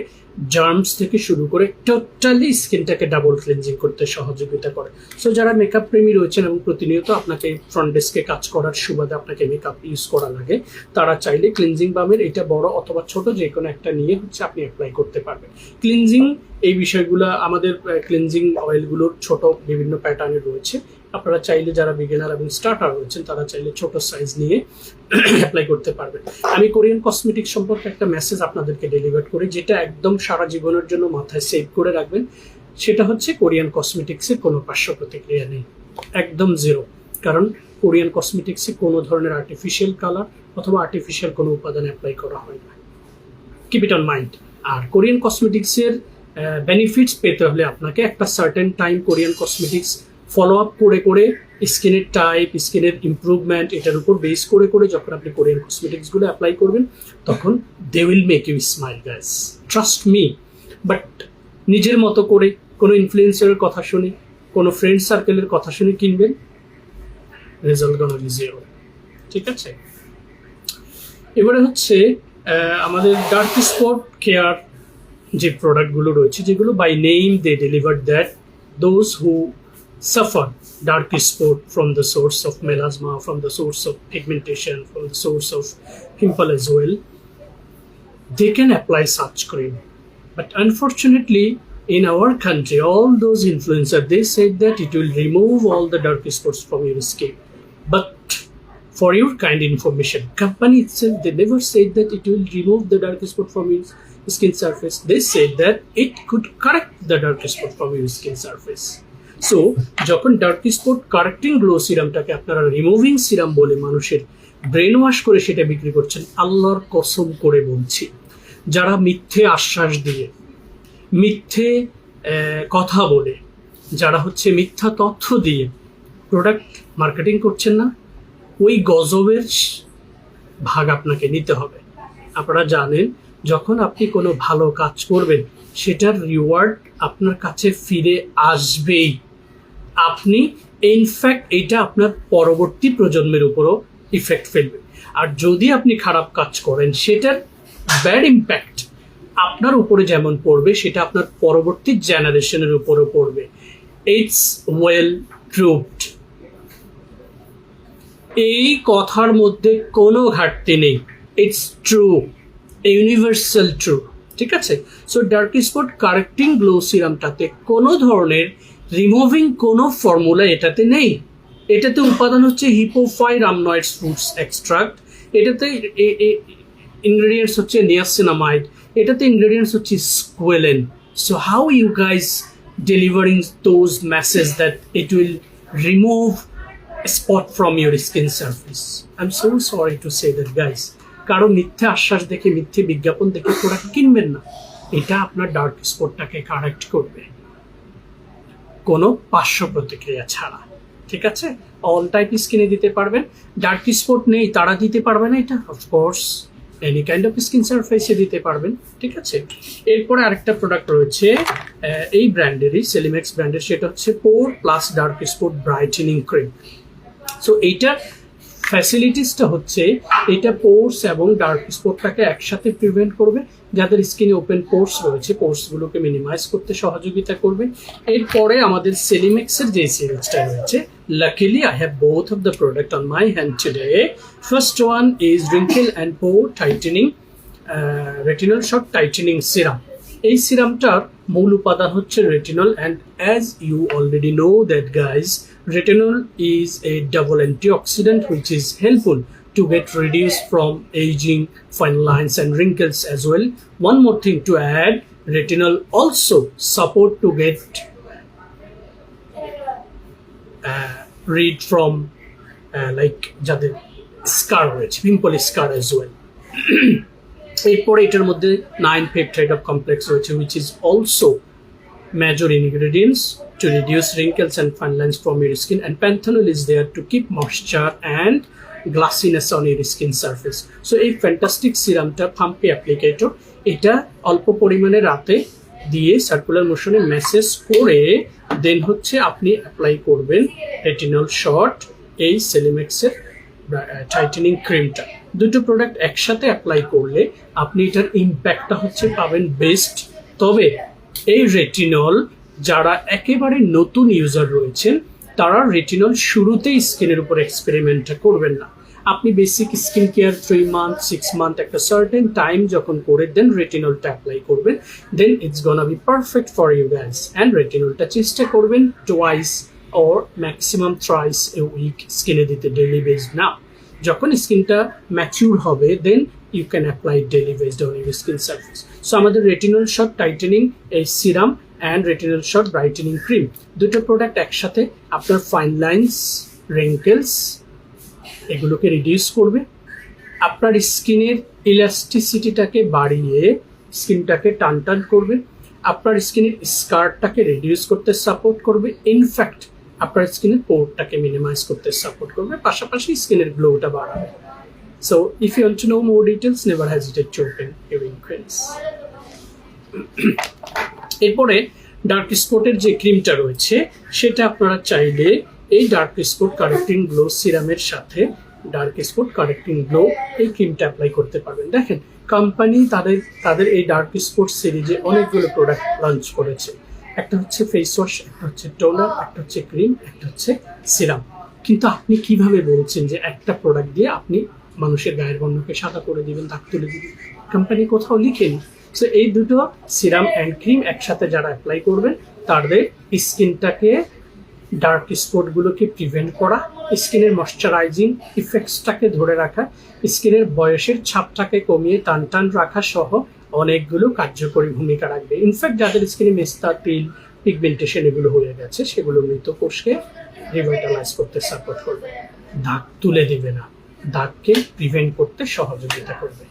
জার্মস থেকে শুরু করে টোটালি স্কিনটাকে ডাবল ক্লিনজিং করতে সহযোগিতা করে। সো যারা মেকআপ প্রেমী রয়েছেন এবং প্রতিনিয়ত আপনাকে ফ্রন্ট ডেস্কে কাজ করার সুবাদে আপনাকে মেকআপ ইউজ করা লাগে, তারা চাইলে ক্লিনজিং বামের এটা বড় অথবা ছোট যে কোনো একটা নিয়ে হচ্ছে আপনি অ্যাপ্লাই করতে পারবেন। ক্লিনজিং এই বিষয়গুলো আমাদের ক্লিনজিং অয়েলগুলোর ছোট বিভিন্ন প্যাটার্নে রয়েছে। আপনারা চাইলে যারা বিগিনার এবং স্টার্টার রয়েছেন তারা চাইলে ছোট সাইজ নিয়ে অ্যাপ্লাই করতে পারবেন। আমি কোরিয়ান কসমেটিক সম্পর্কে একটা মেসেজ আপনাদেরকে ডেলিভার করি, যেটা একদম সারা জীবনের জন্য মাথায় সেভ করে রাখবেন। সেটা হচ্ছে কোরিয়ান কসমেটিক্সের কোনো পার্শ্ব প্রতিক্রিয়া নেই, একদম জিরো। কারণ কোরিয়ান কসমেটিক্সে কোনো ধরনের আর্টিফিশিয়াল কালার অথবা আর্টিফিশিয়াল কোনো উপাদান অ্যাপ্লাই করা হয় না, কিপ ইট অন মাইন্ড। আর কোরিয়ান কসমেটিক্সের বেনিফিটস পেতে হলে আপনাকে একটা certain time Korean cosmetics follow up করে করে স্কিনের টাইপ, স্কিনের ইমপ্রুভমেন্ট, এটার উপর বেস করে করে যখন আপনি কোরিয়ান কসমেটিক্সগুলো অ্যাপ্লাই করবেন, তখন they will make you smile guys, trust me. But নিজের মতো করে কোনো ইনফ্লুয়েন্সারের কথা শুনে, কোনো ফ্রেন্ড সার্কেলের কথা শুনে কিনবেন, রেজাল্ট গনা বি জিরো। ঠিক আছে, এবারে হচ্ছে আমাদের ডার্ক স্পট কেয়ার যে প্রোডাক্টগুলো রয়েছে, যেগুলো by name they deliver that those who suffer dark spot from the source of melasma, from the source of pigmentation, from the source of pimple as well, they can apply such cream. But unfortunately, in our country, all those influencers, they said that it will remove all the dark spots from your skin. But for your kind information, company itself, they never said that it will remove the dark spot from your skin surface. They said that it could correct the dark spot from your skin surface. So যখন dark spot correcting glow সিরামটাকে আপনারা removing serum বলে মানুষের brain wash করে সেটা বিক্রি করছেন, আল্লাহর কসম করে বলছি, যারা মিথ্যে আশ্বাস দিয়ে, মিথ্যে কথা বলে, যারা হচ্ছে মিথ্যা তথ্য দিয়ে প্রোডাক্ট মার্কেটিং করছেন না, ওই গজবের ভাগ আপনাকে নিতে হবে। আপনারা জানেন, যখন আপনি কোনো ভালো কাজ করবেন, সেটার রিওয়ার্ড আপনার কাছে ফিরে আসবেই। আপনি ইনফ্যাক্ট এটা আপনার পরবর্তী প্রজন্মের উপরও ইফেক্ট ফেলবে। আর যদি আপনি খারাপ কাজ করেন, সেটার ব্যাড ইম্প্যাক্ট আপনার উপরে যেমন পড়বে সেটা আপনার পরবর্তী জেনারেশনের উপরও পড়বে। It's well proved. এই কথার মধ্যে কোনো ঘাটতি নেই। It's true, universal true. ঠিক আছে? So dark spot correcting glow সিরামটাতে কোনো ধরনের রিমুভিং কোনো ফর্মুলা এটাতে নেই। এটাতে উপাদান হচ্ছে হিপোফাইরামনয়েডস ফ্রুটস এক্সট্রাক্ট, এটাতে ইনগ্রেডিয়েন্টস হচ্ছে নিয়াসিনামাইড, এটাতে ইনগ্রেডিয়েন্টস হচ্ছে squalane. So how you guys delivering those message that it will remove spot from your skin surface? I'm so sorry to say that, guys. কারো মিথ্যে আশ্বাস দেখে, মিথ্যে বিজ্ঞাপন দেখে প্রোডাক্ট কিনবেন না। এটা আপনার ডার্ক স্পটটাকে কারেক্ট করবে কোনো পার্শ্ব প্রতিক্রিয়া ছাড়া। ঠিক আছে? অল টাইপ স্কিনে দিতে পারবেন। ডার্ক স্পট নেই তারা দিতে পারবে না এটা, of course any kind of skin সারফেসে দিতে পারবেন। ঠিক আছে? এরপরে আরেকটা প্রোডাক্ট রয়েছে এই ব্র্যান্ডেরই, সেলিমেক্স ব্র্যান্ডের, সেটা হচ্ছে pore plus dark spot brightening cream. So এইটার ফ্যাসিলিটিসটা হচ্ছে এটা পোর্স এবং ডার্ক স্পটটাকে একসাথে প্রিভেন্ট করবে। যাদের স্কিনে ওপেন পোর্স রয়েছে, পোর্সগুলোকে মিনিমাইজ করতে সহযোগিতা করবে। এরপরে আমাদের সেলিমেক্সের যে সিরিজটা রয়েছে, luckily I have both of the product on my hand today. First one is wrinkle and pore tightening retinol shot tightening serum. এই সিরামটার মূল উপাদান হচ্ছে retinol, and as you already know that guys, retinol is a double antioxidant which is helpful to get reduced from aging, fine lines and wrinkles as well. One more thing to add, retinol also support to get rid from like যাদের scar রয়েছে, pimple scar as well. এরপরে এটার মধ্যে 9 peptide of complex রয়েছে which is also major ingredients to reduce wrinkles and fine lines from your skin, and panthenol is there to keep moisture and glassiness on your skin surface. So এই fantastic সিরামটা পাম্পি applicator, এটা অল্প পরিমাণে রাতে দিয়ে circular মোশনে message করে দেন হচ্ছে আপনি apply করবেন রেটিনল শট, এই সেলিমেক্সের টাইটেনিং ক্রিমটা। দুটো প্রোডাক্ট একসাথে অ্যাপ্লাই করলে আপনি এটার ইম্প্যাক্টটা হচ্ছে পাবেন বেস্ট। তবে এই রেটিনল যারা একেবারে নতুন ইউজার রয়েছেন তারা রেটিনল শুরুতেই স্কিনের উপর এক্সপেরিমেন্টটা করবেন না। আপনি basic skin care 3 month 6 month একটা সার্টেন টাইম যখন করে দেন রেটিনলটা অ্যাপ্লাই করবেন, then it's gonna be perfect for you guys. And রেটিনলটা চেষ্টা করবেন twice or maximum thrice a week স্কিনে দিতে, ডেইলি বেসড না। যখন স্কিনটা ম্যাচিউর হবে then you can apply daily based on your skin surface. So আমাদের রেটিনল শট টাইটেনিং এই serum and retinol shot brightening cream, দুটো প্রোডাক্ট একসাথে আপনার ফাইন লাইন্স, রিঙ্কেলস এগুলোকে রিডিউস করবে, আপনার স্কিনের ইলাস্টিসিটিটাকে বাড়িয়ে স্কিনটাকে টান টান করবে, আপনার স্কিনের স্কারটাকে রিডিউস করতে সাপোর্ট করবে, ইনফ্যাক্ট আপনার স্কিনের পোরটাকে মিনিমাইজ করতে সাপোর্ট করবে, পাশাপাশি স্কিনের গ্লোটা বাড়াবে। So if you want to know more details, never hesitate to open your inquiries. এরপরে ডার্ক স্পটের যে ক্রিমটা রয়েছে সেটা আপনারা চাইলে এই ডার্ক স্পট কারেক্টিং গ্লো সিরামের সাথে ডার্ক স্পট কারেক্টিং গ্লো এই ক্রিমটা অ্যাপ্লাই করতে পারবেন। দেখেন কোম্পানি তাদের এই ডার্ক স্পট সিরিজে অনেকগুলো প্রোডাক্ট লঞ্চ করেছে। একটা হচ্ছে ফেস ওয়াশ, একটা হচ্ছে টোনার, একটা হচ্ছে ক্রিম, একটা হচ্ছে সিরাম। কিন্তু আপনি কিভাবে বলছেন যে একটা প্রোডাক্ট দিয়ে আপনি মানুষের গায়ের বর্ণকে সাদা করে দিবেন, দাগ তুলে দিবেন? কোম্পানি কোথাও লিখেনি। সো এই দুটো সিরাম অ্যান্ড ক্রিম একসাথে যারা অ্যাপ্লাই করবেন তাদের স্কিনটাকে, ডার্ক স্পটগুলোকে প্রিভেন্ট করা, স্কিনের ময়শ্চারাইজিং ইফেক্টসটাকে ধরে রাখা, স্কিনের বয়সের ছাপটাকে কমিয়ে টান টান রাখা সহ অনেকগুলো কার্যকরী ভূমিকা রাখবে। ইনফ্যাক্ট যাদের স্কিনে মেস্তা, পিল, পিগমেন্টেশন এগুলো হয়ে গেছে সেগুলো মৃত কোষকে রিভাইটালাইজ করতে সাপোর্ট করবে, দাগ তুলে দিবে না, দাগকে প্রিভেন্ট করতে সহযোগিতা করবে।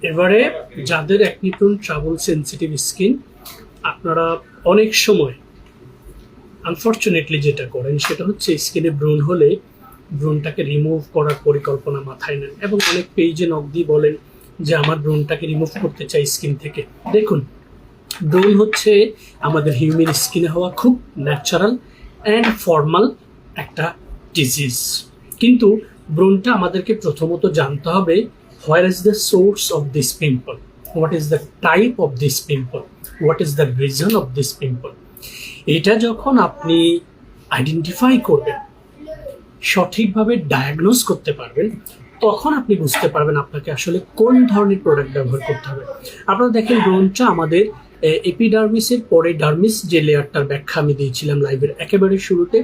এবারে যাদের acne prone trouble sensitive skin, আপনারা অনেক সময় আনফর্চুনেটলি যেটা করেন সেটা হচ্ছে স্কিনে ব্রণ হলে ব্রণটাকে রিমুভ করার পরিকল্পনা মাথায় নেন এবং অনেক পেজে নক দিয়ে বলেন যে আমার ব্রণটাকে রিমুভ করতে চাই স্কিন থেকে। দেখুন, ব্রণ হচ্ছে আমাদের হিউম্যান স্কিনে হওয়া খুব ন্যাচারাল অ্যান্ড ফর্মাল একটা ডিজিজ, কিন্তু ব্রণটা আমাদেরকে প্রথমত জানতে হবে where is the source of this pimple, what is the type of this pimple, what is the reason of this pimple. এটা যখন আপনি আইডেন্টিফাই করবেন, সঠিকভাবে ডায়াগনোজ করতে পারবেন, তখন আপনি বুঝতে পারবেন আপনাকে আসলে কোন ধরনের প্রোডাক্ট ব্যবহার করতে হবে। আপনারা দেখেন ব্রণটা আমাদের এপিডার্মিসের পরে ডার্মিস যে লেয়ারটার ব্যাখ্যা আমি দিয়েছিলাম লাইভের একেবারে শুরুতে,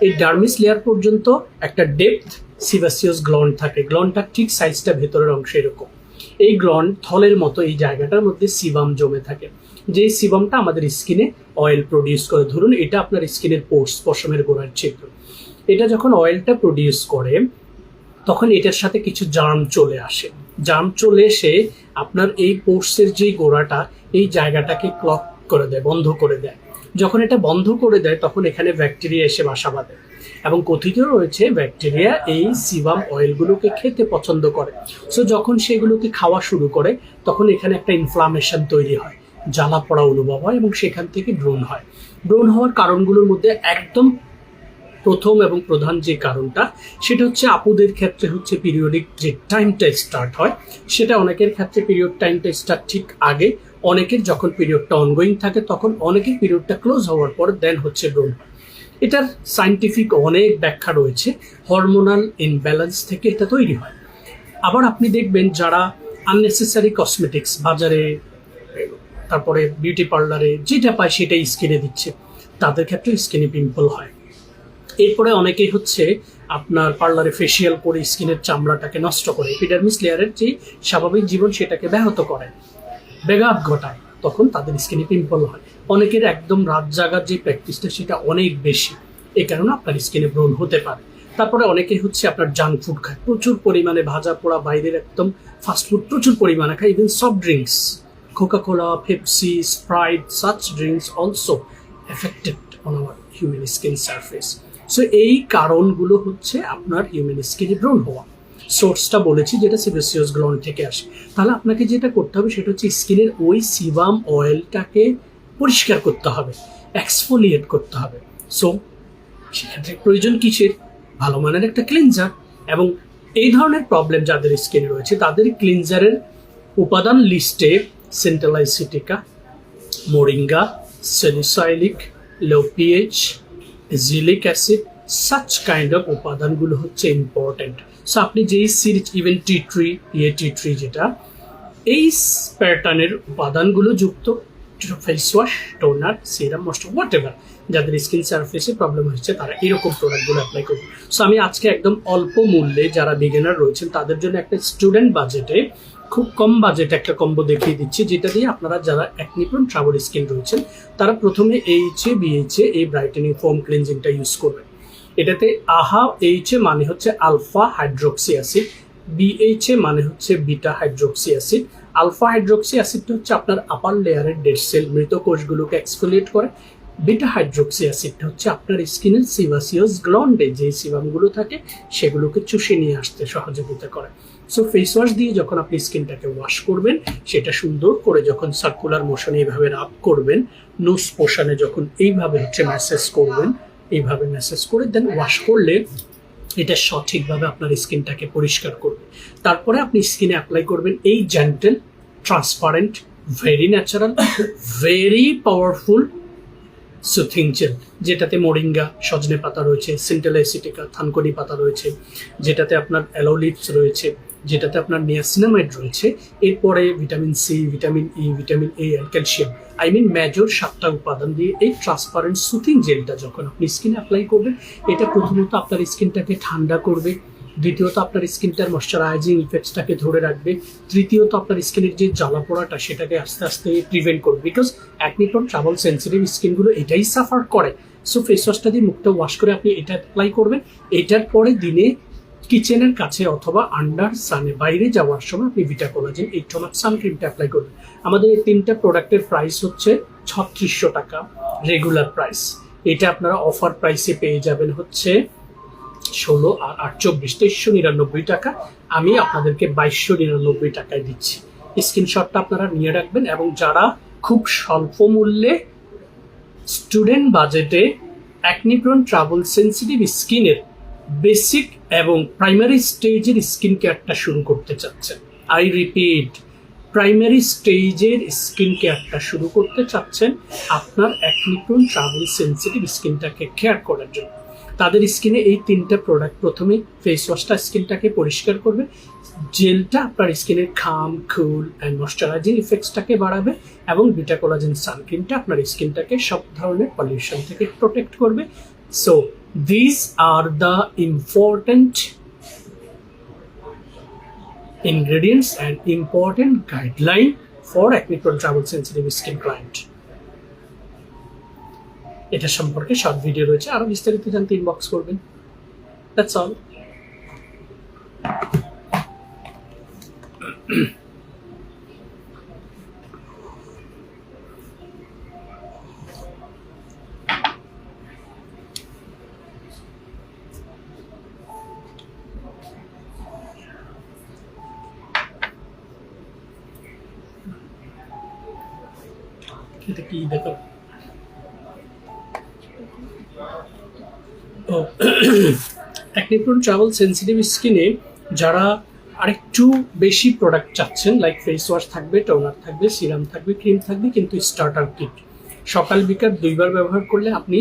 এই ডার্মিস লেয়ার পর্যন্ত একটা ডেপথ সিবাসিয়াস গ্লন্ড থাকে। গ্লন্ডটার ঠিক সাইজটা ভেতরের অংশ এরকম। এই গ্লন্ড থলের মতো এই জায়গাটার মধ্যে সিবাম জমে থাকে, যে সিবামটা আমাদের স্কিনে অয়েল প্রডিউস করে। ধরুন এটা আপনার স্কিনের পোর্স, পশমের গোড়ার ছিদ্র। এটা যখন অয়েলটা প্রডিউস করে তখন এটার সাথে কিছু জার্ম চলে আসে। জার্ম চলে এসে আপনার এই পোর্সের যে গোড়াটা, এই জায়গাটাকে ক্লগ করে দেয়, বন্ধ করে দেয়। যখন এটা বন্ধ করে দেয় তখন এখানে ব্যাকটেরিয়া এসে বাসা বাঁধে এবং কথিত রয়েছে ব্যাকটেরিয়া এই সিবাম অয়েলগুলোকে খেতে পছন্দ করে। সো যখন সেগুলোকে খাওয়া শুরু করে তখন এখানে একটা ইনফ্লামেশন তৈরি হয়, জ্বালা পড়া অনুভব হয় এবং সেখান থেকে ব্রণ হয়। ব্রণ হওয়ার কারণগুলোর মধ্যে একদম প্রথম এবং প্রধান যে কারণটা সেটা হচ্ছে আপুদের ক্ষেত্রে হচ্ছে পিরিয়ডিক যে টাইমটা স্টার্ট হয়, সেটা অনেকের ক্ষেত্রে পিরিয়ড টাইমটা স্টার্ট ঠিক আগে, অনেকের যখন পিরিয়ডটা অনগোয়িং থাকে তখন, অনেকের পিরিয়ডটা ক্লোজ হওয়ার পর দেন হচ্ছে ব্রণ। এটার সায়েন্টিফিক অনেক ব্যাখ্যা রয়েছে, হরমোনাল ইনব্যালেন্স থেকে এটা তৈরি হয়। আবার আপনি দেখবেন যারা আননেসেসারি কসমেটিক্স বাজারে, তারপরে বিউটি পার্লারে যেটা পায় সেটাই স্কিনে দিচ্ছে, তাদের ক্ষেত্রে স্কিনে পিম্পল হয়। এরপরে অনেকেই হচ্ছে আপনার পার্লারে ফেসিয়াল করে স্কিনের চামড়াটাকে নষ্ট করে, এপিডার্মিস লেয়ারের যে স্বাভাবিক জীবন সেটাকে ব্যাহত করে, ব্যাঘাত ঘটায়, তখন তাদের স্কিনে পিম্পল হয়। অনেকের একদম রাত জাগার যে প্র্যাকটিসটা সেটা অনেক বেশি, এই কারণে আপনার স্কিনে ব্রণ হতে পারে। তারপরে অনেকেই হচ্ছে আপনার জাঙ্ক ফুড খায়, প্রচুর পরিমাণে ভাজা পোড়া বাইরের একদম ফাস্টফুড প্রচুর পরিমাণে খায়, even soft drinks, Coca Cola, Pepsi, Sprite, such drinks also affected on our human skin surface. So এই কারণগুলো হচ্ছে আপনার হিউম্যান স্কিনে ব্রণ হওয়া। সোর্সটা বলেছি যেটা সিবাসিয়াস গ্ল্যান্ড থেকে আসে। তাহলে আপনাকে যেটা করতে হবে সেটা হচ্ছে স্কিনের ওই সিবাম অয়েলটাকে পরিষ্কার করতে হবে, এক্সফোলিয়েট করতে হবে। সো সেক্ষেত্রে প্রয়োজন কিসের? ভালো মানের একটা ক্লিনজার। এবং এই ধরনের প্রবলেম যাদের স্কিনে রয়েছে তাদের ক্লিনজারের উপাদান লিস্টে centella asiatica, moringa, salicylic, low pH, azelaic acid, such kind of উপাদানগুলো হচ্ছে ইম্পর্টেন্ট। সো আপনি যেই series, even tea tree, tea tree যেটা, এই প্যাটার্নের উপাদানগুলো যুক্ত face wash, toner, serum, moisturiser, whatever, যাদের স্কিন সারফেসে প্রবলেম হচ্ছে তারা এরকম প্রোডাক্টগুলো অ্যাপ্লাই করবে। সো আমি আজকে একদম অল্প মূল্যে যারা বিগিনার রয়েছেন তাদের জন্য একটা স্টুডেন্ট বাজেটে, খুব কম বাজেটে একটা কম্বো দেখিয়ে দিচ্ছি, যেটা দিয়ে আপনারা যারা অ্যাকনি প্রোন ট্রাবল স্কিন রয়েছেন তারা প্রথমে এইচএ বিএইচএ এই ব্রাইটেনিং ফোম ক্লিনজিংটা ইউজ করবেন। এটাতে আহা এইচএ মানে হচ্ছে আলফা হাইড্রোক্সি অ্যাসিড, বিএইচএ মানে হচ্ছে beta hydroxy acid. Alpha hydroxy অ্যাসিডটা হচ্ছে আপনার আপার লেয়ারের ডেড সেল, মৃত কোষগুলোকে এক্সফোলিয়েট করে। বিটা হাইড্রোক্সি অ্যাসিডটা হচ্ছে আপনার স্কিনের সিবাসিয়াস গ্ল্যান্ডে যে সিবামগুলো থাকে সেগুলোকে চুষে নিয়ে আসতে সহযোগিতা করে। সো ফেস ওয়াশ দিয়ে যখন আপনি স্কিনটাকে ওয়াশ করবেন, সেটা সুন্দর করে যখন সার্কুলার মোশনে এইভাবে রাব করবেন, নোজ পোর্শনে যখন এইভাবে হচ্ছে ম্যাসেজ করবেন, এইভাবে ম্যাসেজ করে দেন ওয়াশ করলে এটা সঠিকভাবে আপনার স্কিনটাকে পরিষ্কার করবে। তারপরে আপনি স্কিনে অ্যাপ্লাই করবেন এই gentle, transparent, very natural, very powerful soothing jail, যেটাতে মোরিঙ্গা, সজনে পাতা রয়েছে, সিন্টালাইসিটিকা, থানকুনি পাতা রয়েছে, যেটাতে আপনার অ্যালো লিভস রয়েছে, যেটাতে আপনার নিয়াসিনামাইড রয়েছে, এরপরে vitamin C, vitamin E, vitamin A and calcium, major 7টা উপাদান দিয়ে এই ট্রান্সপারেন্ট সুথিং জেলটা যখন আপনি স্কিনে অ্যাপ্লাই করবেন, এটা প্রথমত আপনার স্কিনটাকে ঠান্ডা করবে, দ্বিতীয়ত আপনার স্কিনটার ময়শ্চারাইজিং ইফেক্টসটাকে ধরে রাখবে, তৃতীয়ত আপনার স্কিনের যে জ্বালা পোড়াটা সেটাকে আস্তে আস্তে প্রিভেন্ট করবে, because acne prone trouble sensitive স্কিনগুলো এটাই সাফার করে। সো ফেস ওয়াশটা দিয়ে মুখটা ওয়াশ করে আপনি এটা অ্যাপ্লাই করবেন। এটার পরে দিনে কিচেনের কাছে অথবা আন্ডার সানে বাইরে যাওয়ার সময় আপনি ভিটা কোলাজেন এই টোনার সানক্রিমটা অ্যাপ্লাই করবেন। আমাদের এই 3টা প্রোডাক্টের প্রাইস হচ্ছে 3600 টাকা রেগুলার প্রাইস। এটা আপনারা অফার প্রাইসে পেয়ে যাবেন হচ্ছে 16 আর 8 24 2399 টাকা। আমি আপনাদেরকে 2299 টাকায় দিচ্ছি। স্ক্রিনশটটা আপনারা নিয়ে রাখবেন, এবং যারা খুব স্বল্প মূল্যে স্টুডেন্ট বাজেটে অ্যাকনি প্রোন ট্রাভেল সেন্সিটিভ স্কিনের বেসিক এবং প্রাইমারি স্টেজের স্কিন কেয়ারটা শুরু করতে চাচ্ছেন, আই রিপিট, প্রাইমারি স্টেজের স্কিন কেয়ারটা শুরু করতে চাচ্ছেন আপনার অ্যাকনি প্রোন ট্রাভেল সেন্সিটিভ স্কিনটাকে কেয়ার করার জন্য, তাদের স্কিনে এই 3টা প্রোডাক্ট, প্রথমে ফেস ওয়াশটা স্কিনটাকে পরিষ্কার করবে, জেলটা আপনার স্কিনের খাম, খুল অ্যান্ড ময়শ্চারাইজিং ইফেক্টসটাকে বাড়াবে, এবং বিটা কোলাজেন সানক্রিমটা আপনার স্কিনটাকে সব ধরনের পলিউশন থেকে প্রোটেক্ট করবে। So this are the important ingredients and important guideline for acne prone travel sensitive skin client. এটা সম্পর্কে শর্ট ভিডিও রয়েছে, আরো বিস্তারিত জানতে ইনবক্স করবেন। That's all. এটা কি দেখো, অ্যাকনি প্রোন ট্রাভেল সেন্সিটিভ স্কিনে যারা আরেকটু বেশি প্রোডাক্ট চাচ্ছেন, লাইক ফেস ওয়াশ থাকবে, টোনার থাকবে, সিরাম থাকবে, ক্রিম থাকবে, কিন্তু স্টার্টার কিট সকাল বিকাল 2বার ব্যবহার করলে আপনি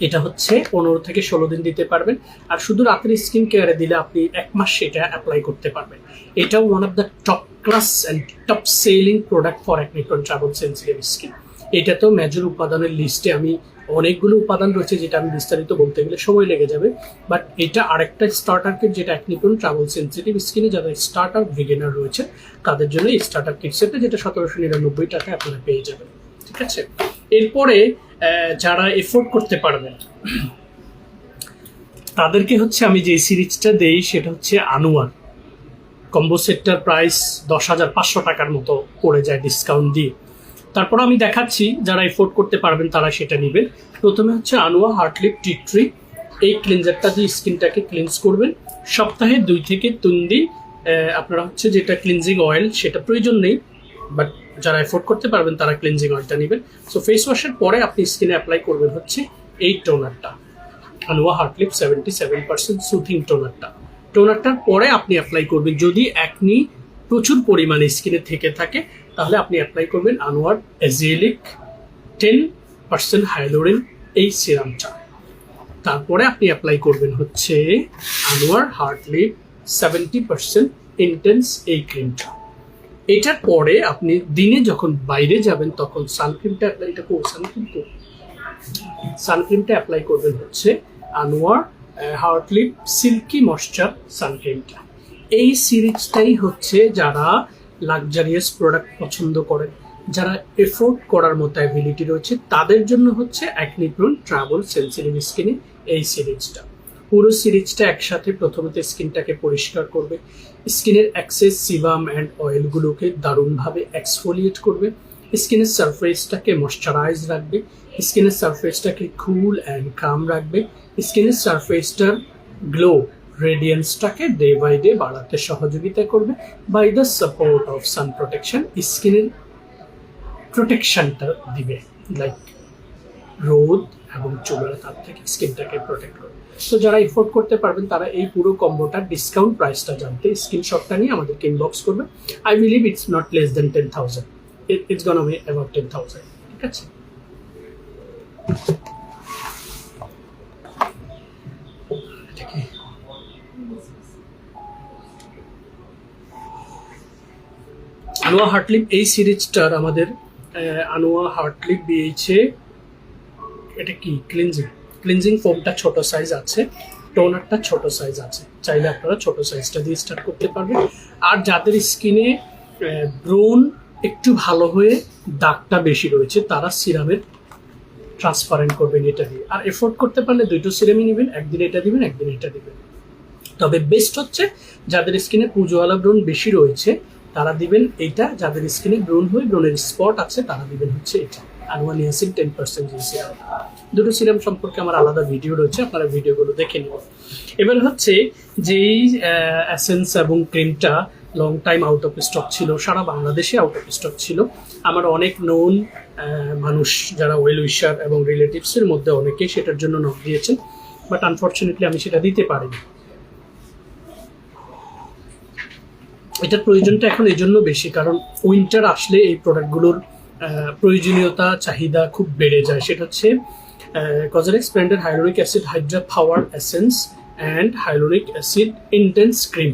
এটা হচ্ছে 15 থেকে 16 দিন দিতে পারবেন। আর শুধু রাতের স্কিন কেয়ারে দিলে আপনি 1 মাস সেটা অ্যাপ্লাই করতে পারবেন। এটাও one of the top class and top selling product for acne prone travel sensitive skin. এটা তো মেজর উপাদানের লিস্টে আমি অনেকগুলো উপাদান রয়েছে, যেটা আমি বিস্তারিত বলতে গেলে সময় লেগে যাবে, বাট এটা আরেকটা স্টার্টার কিট, যেটা অ্যাকনি প্রোন ট্রাভেল সেন্সিটিভ স্কিনে যারা স্টার্টার বিগিনার রয়েছে তাদের জন্য এই স্টার্টার কিট সেটটা, যেটা 1799 টাকায় আপনারা পেয়ে যাবেন। ঠিক আছে, এরপরে যারা এফোর্ড করতে পারবেন তাদেরকে হচ্ছে আমি যে সিরিজটা দেই সেটা হচ্ছে আনোয়ার কম্বো সেটটার প্রাইস 10,500 টাকার মতো পড়ে যায় ডিসকাউন্ট দিয়ে। তারপর আমি দেখাচ্ছি যারা এফোর্ড করতে পারবেন তারা সেটা নেবেন। প্রথমে হচ্ছে আনোয়া হার্টলিপ টি ট্রি, এই ক্লিনজারটা দিয়ে স্কিনটাকে ক্লিনজ করবেন। সপ্তাহে 2 থেকে 3 দিন আপনারা হচ্ছে যেটা ক্লিনজিং অয়েল সেটা প্রয়োজন নেই, বাট যারা এফোর্ড করতে পারবেন তারা ক্লিনজিং অয়েলটা নেবেন। সো ফেস ওয়াশের পরে আপনি স্কিনে অ্যাপ্লাই করবেন হচ্ছে এই টোনারটা, আনোয়া হার্টলিপ 77% সুথিং টোনারটার পরে আপনি অ্যাপ্লাই করবেন। যদি অ্যাকনি প্রচুর পরিমাণে স্কিনে থেকে থাকে তাহলে আপনি অ্যাপ্লাই করবেন আনোয়ার এজিলিক 10% হাইলোরিন এই সিরামটা। তারপরে আপনি অ্যাপ্লাই করবেন হচ্ছে আনোয়ার হার্টলিপ 70% ইন্টেন্স এই ক্রিমটা। এটার পরে আপনি দিনে যখন বাইরে যাবেন তখন সানক্রিমটা অ্যাপ্লাই করবেন হচ্ছে আনোয়ার হার্টলিপ সিল্কি ময়শ্চার সানক্রিমটা। এই সিরিজটাই হচ্ছে যারা লাক্সারিয়াস প্রোডাক্ট পছন্দ করেন, যারা এফোর্ড করার মতো অ্যাবিলিটি রয়েছে তাদের জন্য হচ্ছে অ্যাকনি প্রোন ট্রাভেল সেন্সিটিভ স্কিনে এই সিরিজটা। পুরো সিরিজটা একসাথে প্রথমে স্কিনটাকে পরিষ্কার করবে, স্কিনের এক্সেস সিবাম অ্যান্ড অয়েলগুলোকে দারুণভাবে এক্সফোলিয়েট করবে, স্কিনের সারফেসটাকে ময়শ্চারাইজ রাখবে, স্কিনের সারফেসটাকে কুল অ্যান্ড কাম রাখবে, স্কিনের সারফেসটার গ্লো রেডিয়েন্সটাকে ডে বাই ডে বাড়াতে সহযোগিতা করবে by the support of sun protection. স্কিনের প্রোটেকশনটা দিবে, লাইক রোদ এবং চুলের তাপ থেকে স্কিনটাকে প্রোটেক্ট করবে। তো যারা এফোর্ড করতে পারবেন তারা এই পুরো কম্বোটার ডিসকাউন্ট প্রাইসটা জানতে স্ক্রিনশটটা নিয়ে আমাদেরকে ইনবক্স করবে। I believe it's not less than 10,000, it's গনা be about 10,000। ঠিক আছে, আনোয়া হার্টলিপ এই সিরিজটার আমাদের আনোয়া হার্টলিপ দিয়েছে, এটা কি ক্লিনজিং ফোমটা ছোট সাইজ আছে, টোনারটা ছোট সাইজ আছে, চাইলে আপনারা ছোট সাইজটা দিয়ে স্টার্ট করতে পারবেন। আর যাদের স্কিনে ব্রোন একটু ভালো হয়ে দাগটা বেশি রয়েছে তারা সিরামের ট্রান্সপারেন্ট করবেন এটা দিয়ে। আর এফোর্ড করতে পারলে 2টো সিরামই নেবেন, একদিন এটা দিবেন একদিন এটা দিবেন। তবে বেস্ট হচ্ছে যাদের স্কিনে পুজোওয়ালা ব্রোন বেশি রয়েছে তারা দিবেন এইটা, যাদের স্কিনে ব্রোন হয়ে ব্রোনের স্পট আছে তারা দিবেন হচ্ছে এটা। আর ওয়ান ইয়াসিন 10% জি সিরাম। দুটো সিরাম সম্পর্কে আমার আলাদা ভিডিও রয়েছে, আপনারা ভিডিওগুলো দেখে নিন। এবার হচ্ছে যেই এসেন্স এবং ক্রিমটা long time out of stock ছিল, সারা বাংলাদেশে আউট অফ স্টক ছিল। আমার অনেক নোন মানুষ যারা ওয়েল উইশার এবং রিলেটিভসের মধ্যে অনেকেই সেটার জন্য নক দিয়েছেন, বাট আনফর্চুনেটলি আমি সেটা দিতে পারিনি। এটার প্রয়োজনটা এখন এই জন্য বেশি, কারণ উইন্টার আসলে এই প্রোডাক্টগুলোর প্রয়োজনীয়তা চাহিদা খুব বেড়ে যায়। সেটা হচ্ছে কজরেক্স ব্র্যান্ডের হাইলোরিক acid Hydra power essence and হাইলোরিক acid intense cream.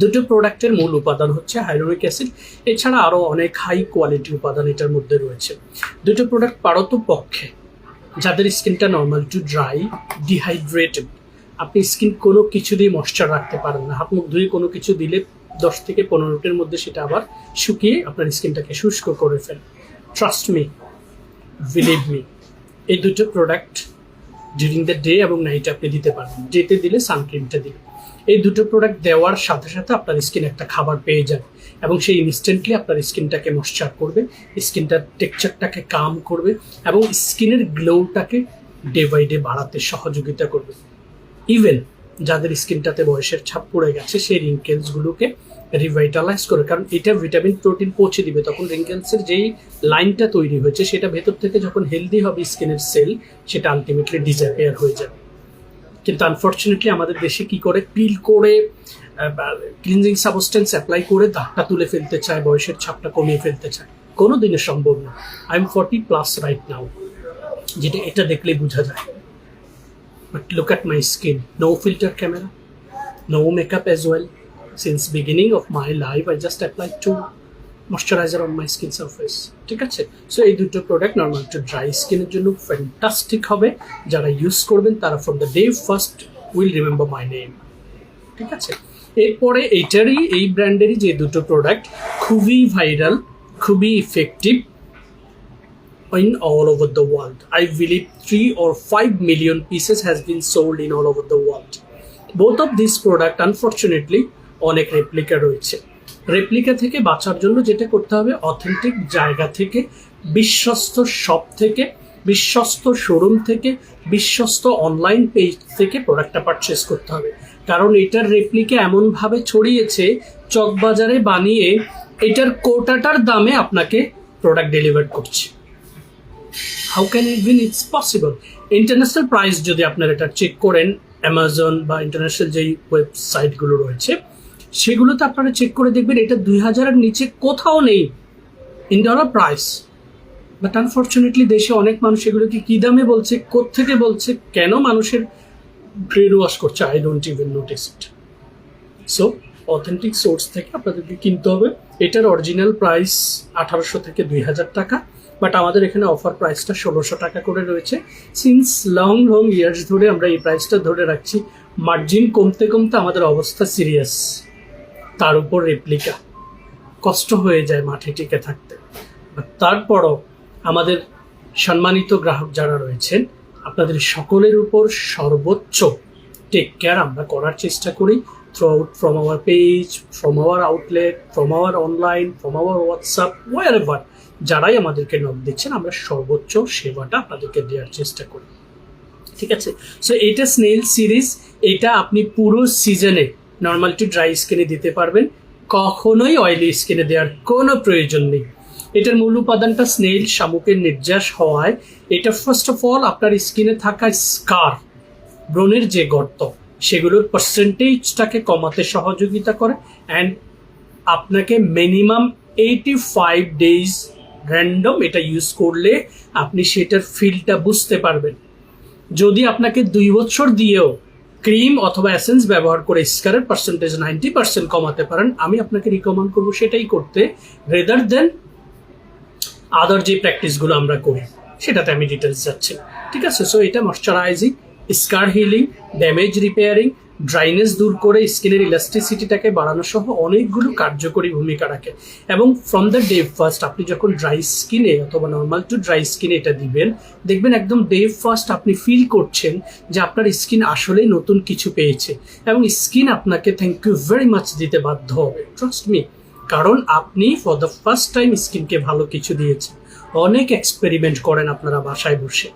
দুটো প্রোডাক্টের মূল উপাদান হচ্ছে হাইলোরিক অ্যাসিড, এছাড়া আরও অনেক হাই কোয়ালিটি উপাদান এটার মধ্যে রয়েছে। দুটো প্রোডাক্ট পারতপক্ষে যাদের স্কিনটা নর্মাল টু ড্রাই, ডিহাইড্রেটেড, আপনি স্কিন কোনো কিছু দিয়ে ময়েশ্চার রাখতে পারেন না, হাত মুখ ধুয়ে কোনো কিছু দিলে 10 থেকে 15 মিনিটের মধ্যে সেটা আবার শুকিয়ে আপনার স্কিনটাকে শুষ্ক করে ফেলে। ট্রাস্ট মি, বিলিভ মি, এই দুটো প্রোডাক্ট ডিউরিং দ্য ডে এবং নাইটে আপনি দিতে পারবেন। ডেতে দিলে সানক্রিমটা দিলে, এই দুটো প্রোডাক্ট দেওয়ার সাথে সাথে আপনার স্কিন একটা খাবার পেয়ে যাবে এবং সেই ইনস্ট্যান্টলি আপনার স্কিনটাকে ময়েশ্চার করবে, স্কিনটার টেক্সচারটাকে কাম করবে এবং স্কিনের গ্লোটাকে ডে বাই ডে বাড়াতে সহযোগিতা করবে। ইভেন যাদের স্কিনটাতে বয়সের ছাপ পড়ে গেছে সেই রিঙ্কেলসগুলোকে রিভাইটালাইজ করে, কারণ এটা ভিটামিন প্রোটিন পৌঁছে দিবে। তখন রিঙ্কেলসের যেই লাইনটা তৈরি হয়েছে সেটা ভেতর থেকে যখন হেলদি হবে স্কিনের সেল, সেটা আলটিমেটলি ডিসঅ্যাপিয়ার হয়ে যাবে। কিন্তু আনফর্চুনেটলি আমাদের দেশে কি করে পিল করে ক্লিনজিং সাবস্টেন্স অ্যাপ্লাই করে দাগটা তুলে ফেলতে চায়, বয়সের ছাপটা কমিয়ে ফেলতে চায়। কোনো দিনে সম্ভব না। আই এম 40+ রাইট নাও, যেটা এটা দেখলেই বোঝা যায়। But look at my skin, no filter camera, no makeup as well. Since beginning of my life, I just applied 2 moisturizer on my skin surface. ঠিক আছে? সো এই দুটো প্রোডাক্ট নর্মাল টু ড্রাই স্কিনের জন্য ফ্যান্টাস্টিক হবে। যারা use করবেন তারা from the day first will remember my name. ঠিক আছে? এরপরে এই ব্র্যান্ডেরই যে দুটো প্রোডাক্ট খুবই ভাইরাল, খুবই effective in all over the world. I believe 3 or 5 million pieces has been sold in all over the world. Both of these product unfortunately অনেক replica রয়েছে। রেপ্লিকা থেকে বাঁচার জন্য যেটা করতে হবে, অথেন্টিক জায়গা থেকে, বিশ্বস্ত শপ থেকে, বিশ্বস্ত শোরুম থেকে, বিশ্বস্ত অনলাইন পেজ থেকে প্রোডাক্টটা পারচেস করতে হবে। কারণ এটার রেপ্লিকা এমনভাবে ছড়িয়েছে, চকবাজারে বানিয়ে এটার কোটাটার দামে আপনাকে প্রোডাক্ট ডেলিভার করছে। How can it been? It's possible. International price যদি আপনারা এটা চেক করেন, অ্যামাজন বা ইন্টারন্যাশনাল যেই ওয়েবসাইটগুলো রয়েছে সেগুলোতে আপনারা চেক করে দেখবেন এটা 2000-এর নিচে কোথাও নেই in dollar prize. But unfortunately দেশে অনেক মানুষ এগুলোকে কী দামে বলছে, কোত্থেকে বলছে, কেন মানুষের ব্রেন ওয়াশ করছে, I don't even notice it. So authentic source থেকে আপনাদেরকে কিনতে হবে। এটার অরিজিনাল প্রাইস 1800 থেকে 2000 টাকা, বাট আমাদের এখানে অফার প্রাইসটা 1600 টাকা করে রয়েছে। সিন্স লং ইয়ার্স ধরে আমরা এই প্রাইসটা ধরে রাখছি। মার্জিন কমতে কমতে আমাদের অবস্থা সিরিয়াস, তার উপর রেপ্লিকা, কষ্ট হয়ে যায় মাঠে টিকে থাকতে। বাট তারপরও আমাদের সম্মানিত গ্রাহক যারা রয়েছেন, আপনাদের সকলের উপর সর্বোচ্চ টেক কেয়ার আমরা করার চেষ্টা করি throughout from our page, from our outlet, from our online, from our WhatsApp, wherever যারাই আমাদেরকে নক দিচ্ছেন আমরা সর্বোচ্চ সেবাটা আপনাদেরকে দেওয়ার চেষ্টা করি। ঠিক আছে? সো এটা স্নেল সিরিজ, এটা আপনি পুরো সিজনে নর্মাল টু ড্রাই স্কিনে দিতে পারবেন, কখনোই অয়েলি স্কিনে দেওয়ার কোনো প্রয়োজন নেই। এটার মূল উপাদানটা স্নেল, শামুকের নির্যাস হওয়ায় এটা ফার্স্ট অফ অল আপনার স্কিনে থাকা স্কার, ব্রণের যে গর্ত, সেগুলোর পার্সেন্টেজটাকে কমাতে সহযোগিতা করে অ্যান্ড আপনাকে মিনিমাম 85 ডেজ র্যান্ডম এটা ইউজ করলে আপনি সেটার ফিলটা বুঝতে পারবেন। যদি আপনাকে 2 বছর দিয়েও ক্রিম অথবা এসেন্স ব্যবহার করে স্কারের পার্সেন্টেজ 90% কমাতে পারেন, আমি আপনাকে রিকমেন্ড করবো সেটাই করতে, রেদার দেন আদার যে প্র্যাকটিসগুলো আমরা করি সেটাতে আমি ডিটেলস যাচ্ছি। ঠিক আছে? সো এটা ময়শ্চারাইজিং, স্কার হিলিং, ড্যামেজ রিপেয়ারিং, ড্রাইনেস দূর করে স্কিনের ইলাস্টিসিটিটাকে বাড়ানো সহ অনেকগুলো কার্যকরী ভূমিকা রাখে। এবং ফ্রম দ্য ডে ফার্স্ট আপনি যখন ড্রাই স্কিনে অথবা নর্মাল টু ড্রাই স্কিনে এটা দিবেন, দেখবেন একদম ডে ফার্স্ট আপনি ফিল করছেন যে আপনার স্কিন আসলেই নতুন কিছু পেয়েছে এবং স্কিন আপনাকে থ্যাংক ইউ ভেরি মাচ দিতে বাধ্য হবে। ট্রাস্ট মি, কারণ আপনি ফর দ্য ফার্স্ট টাইম স্কিনকে ভালো কিছু দিয়েছেন। অনেক এক্সপেরিমেন্ট করেন আপনারা বাসায় বসে,